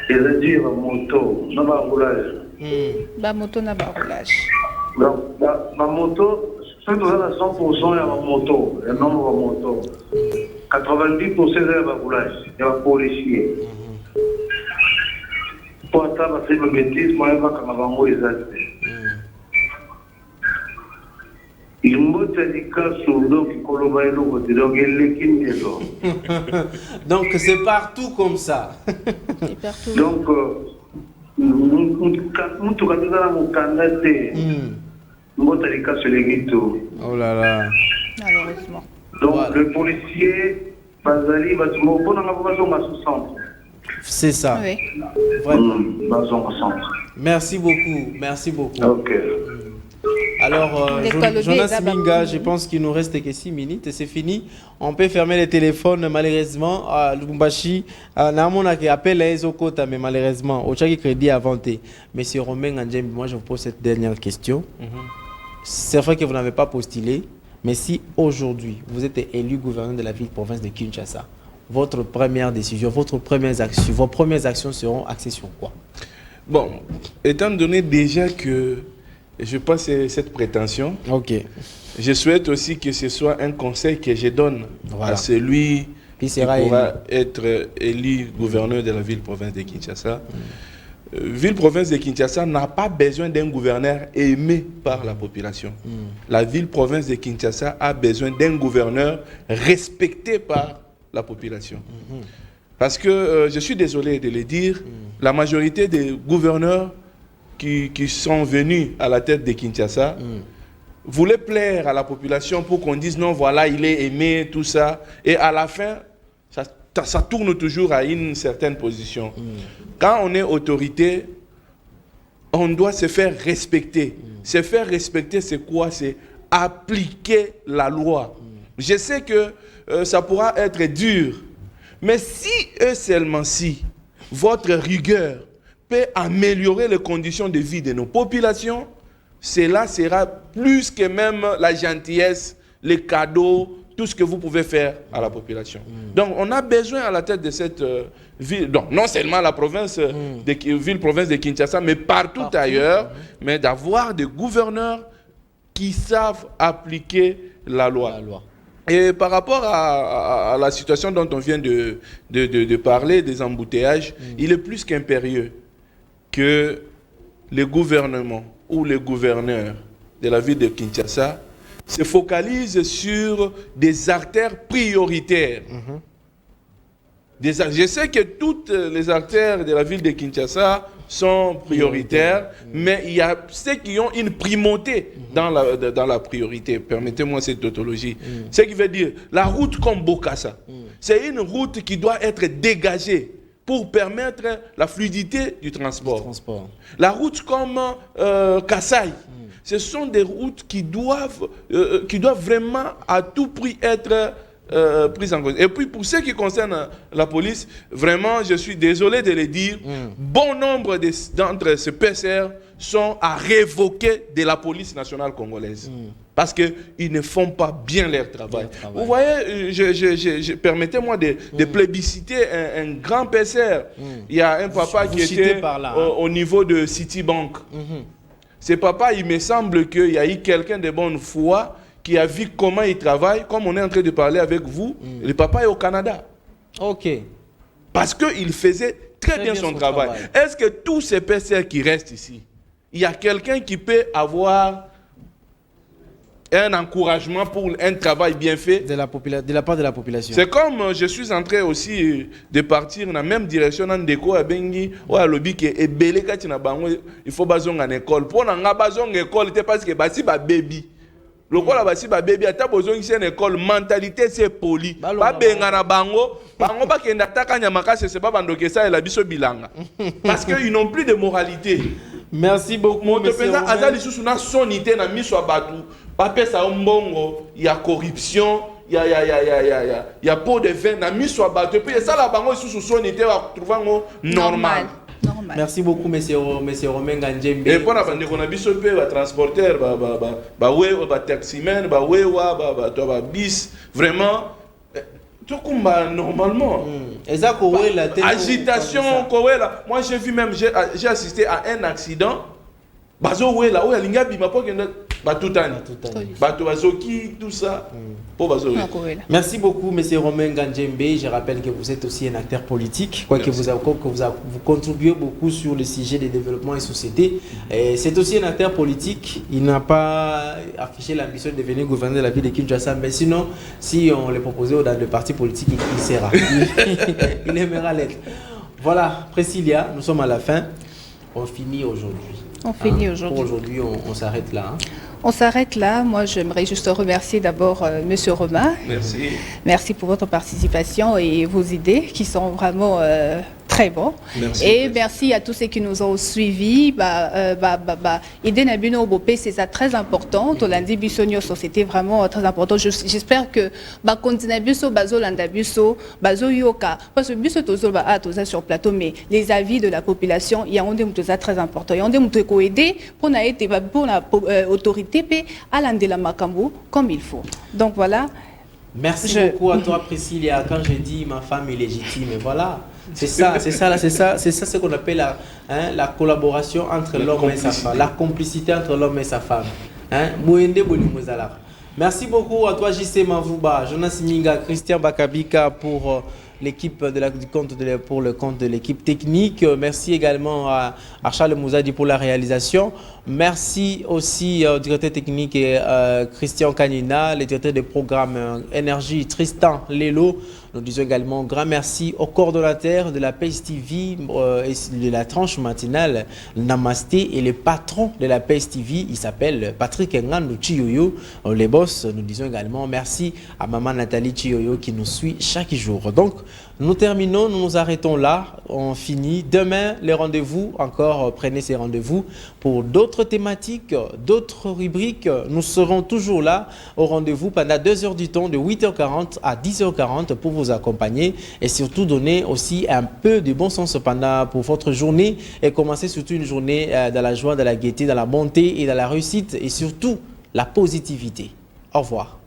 c'est-à-dire moto, dans ma roulage. Moto na ba roulage. Donc, ma moto, c'est à 100% à ma moto, et non ma moto. 90% de ma roulage, et ma policier. Pour attendre, c'est ma bêtise, moi, je vais quand même exact. Il m'a dit que sur l'eau qui colle au côté, donc il est qui Donc c'est partout comme ça. C'est partout. Donc, nous tout cas mon candidat, nous dit que sur les guitos. Oh là là. Malheureusement. Donc voilà. Le policier, Bazali, va se montrer dans la voie au centre. C'est ça. Oui. Vraiment. Au centre. Merci beaucoup. Merci beaucoup. Ok. Alors, Jonas Minga, je pense qu'il nous reste que 6 minutes et c'est fini. On peut fermer les téléphones, malheureusement. Lubumbashi, Namona qui appelle les Okota, mais malheureusement, au Tchaki Crédit a vanté. Monsieur Romain Ngandjem, moi je vous pose cette dernière question. C'est vrai que vous n'avez pas postulé, mais si aujourd'hui vous êtes élu gouverneur de la ville-province de Kinshasa, votre première décision, vos premières actions seront axées sur quoi? Bon, étant donné déjà que je passe cette prétention, je souhaite aussi que ce soit un conseil que je donne à celui qui pourra être élu gouverneur de la ville-province de Kinshasa. Ville-province de Kinshasa n'a pas besoin d'un gouverneur aimé par la population. La ville-province de Kinshasa a besoin d'un gouverneur respecté par la population. Parce que, je suis désolé de le dire, la majorité des gouverneurs qui sont venus à la tête de Kinshasa voulaient plaire à la population pour qu'on dise non, voilà, il est aimé, tout ça. Et à la fin, ça tourne toujours à une certaine position. Quand on est autorité, on doit se faire respecter. Se faire respecter, c'est quoi? C'est appliquer la loi. Je sais que ça pourra être dur, mais si seulement si votre rigueur peut améliorer les conditions de vie de nos populations, cela sera plus que même la gentillesse, les cadeaux, tout ce que vous pouvez faire à la population. Donc on a besoin à la tête de cette ville, donc, non seulement la province ville-province de Kinshasa, mais partout ailleurs, mais d'avoir des gouverneurs qui savent appliquer la loi. Et par rapport à la situation dont on vient de parler, des embouteillages, il est plus qu'impérieux que le gouvernement ou les gouverneurs de la ville de Kinshasa se focalisent sur des artères prioritaires. Je sais que toutes les artères de la ville de Kinshasa sont prioritaires, mais il y a ceux qui ont une primauté dans la priorité. Permettez-moi cette tautologie. Ce qui veut dire, la route comme Bokassa, c'est une route qui doit être dégagée pour permettre la fluidité du transport. La route comme Kassai, ce sont des routes qui doivent vraiment à tout prix être prises en cause. Et puis pour ce qui concerne la police, vraiment je suis désolé de le dire, bon nombre d'entre ces PCR sont à révoquer de la police nationale congolaise. Parce qu'ils ne font pas bien leur travail. Vous voyez, permettez-moi de plébisciter un grand PCR. Il y a un papa qui était au niveau de Citibank. Ce papa, il me semble qu'il y a eu quelqu'un de bonne foi qui a vu comment il travaille, comme on est en train de parler avec vous. Le papa est au Canada. Parce qu'il faisait très bien son travail. Est-ce que tous ces PCR qui restent ici, il y a quelqu'un qui peut avoir un encouragement pour un travail bien fait de la part de la population? C'est comme je suis en train aussi de partir dans la même direction dans Ndeko à Bengi ou à Lobi qui est belé quand il faut bazong en école. Pour n'en bazong école, c'est parce que basi ba baby. Le quoi basi ba baby ata bazong ici en école, mentalité c'est poli. Ba benga na bango, bango ba kenda taka nyamaka c'est pas bandoke ça et la biso bilanga. Parce que ils n'ont plus de moralité. Merci beaucoup. Mon président azali sous na sonité na miso batu. Papé ça mbongo, il y a corruption, il y a pot de vin, na mis sur bateau, puis ça la bango sous sonité va trouver normal. Normal. Merci beaucoup, monsieur Romain Ganjembe. Et pour la bande, on a vu ce peu, transporteur, taximan, bis, vraiment, tout comme normalement. Agitation, moi j'ai vu même, j'ai assisté à un accident. Tout ça. Merci beaucoup, monsieur Romain Ganjembe. Je rappelle que vous êtes aussi un acteur politique, quoique vous contribuez beaucoup sur le sujet des développements et société. C'est aussi un acteur politique. Il n'a pas affiché l'ambition de devenir gouverneur de la ville de Kinshasa, mais sinon, si on le proposait dans le parti politique, il sera. Il aimera l'être. Voilà, Priscilla, nous sommes à la fin. On finit aujourd'hui. On finit aujourd'hui. Pour aujourd'hui, on s'arrête là. On s'arrête là. Moi, j'aimerais juste remercier d'abord monsieur Romain. Merci. Merci pour votre participation et vos idées qui sont vraiment très bons. Merci. Et merci à tous ceux qui nous ont suivis. Idée Nabino Bopé, c'est ça très important. Tolandi Bissonio, c'était vraiment très important. J'espère que continue Bisso, Bazo Landabuso, Bazo Yoka, parce que Bisso Toza sur plateau, mais les avis de la population, il y a un des très important. Il y a un des qui aider pour la autorité à l'Andela Makambo comme il faut. Donc voilà. Merci beaucoup à toi, Priscilla. Quand je dis ma femme est légitime, voilà. C'est ça ce qu'on appelle la collaboration entre l'homme et sa femme, la complicité entre l'homme et sa femme. Merci beaucoup à toi, JC Mavouba, Jonas Minga, Christian Bakabika pour l'équipe pour le compte de l'équipe technique. Merci également à Charles Mouzadi pour la réalisation. Merci aussi au directeur technique Christian Kanina, le directeur de programme Énergie Tristan Lelo. Nous disons également un grand merci au coordonnateur de la PACE TV et de la tranche matinale Namasté et le patron de la PACE TV, il s'appelle Patrick Ngandou Chiyoyo, les boss. Nous disons également merci à maman Nathalie Chiyoyo qui nous suit chaque jour. Donc nous terminons, nous nous arrêtons là, on finit. Demain, les rendez-vous, encore prenez ces rendez-vous pour d'autres thématiques, d'autres rubriques. Nous serons toujours là au rendez-vous pendant 2 heures du temps, de 8h40 à 10h40 pour vous accompagner et surtout donner aussi un peu de bon sens pour votre journée et commencer surtout une journée dans la joie, dans la gaieté, dans la bonté et dans la réussite et surtout la positivité. Au revoir.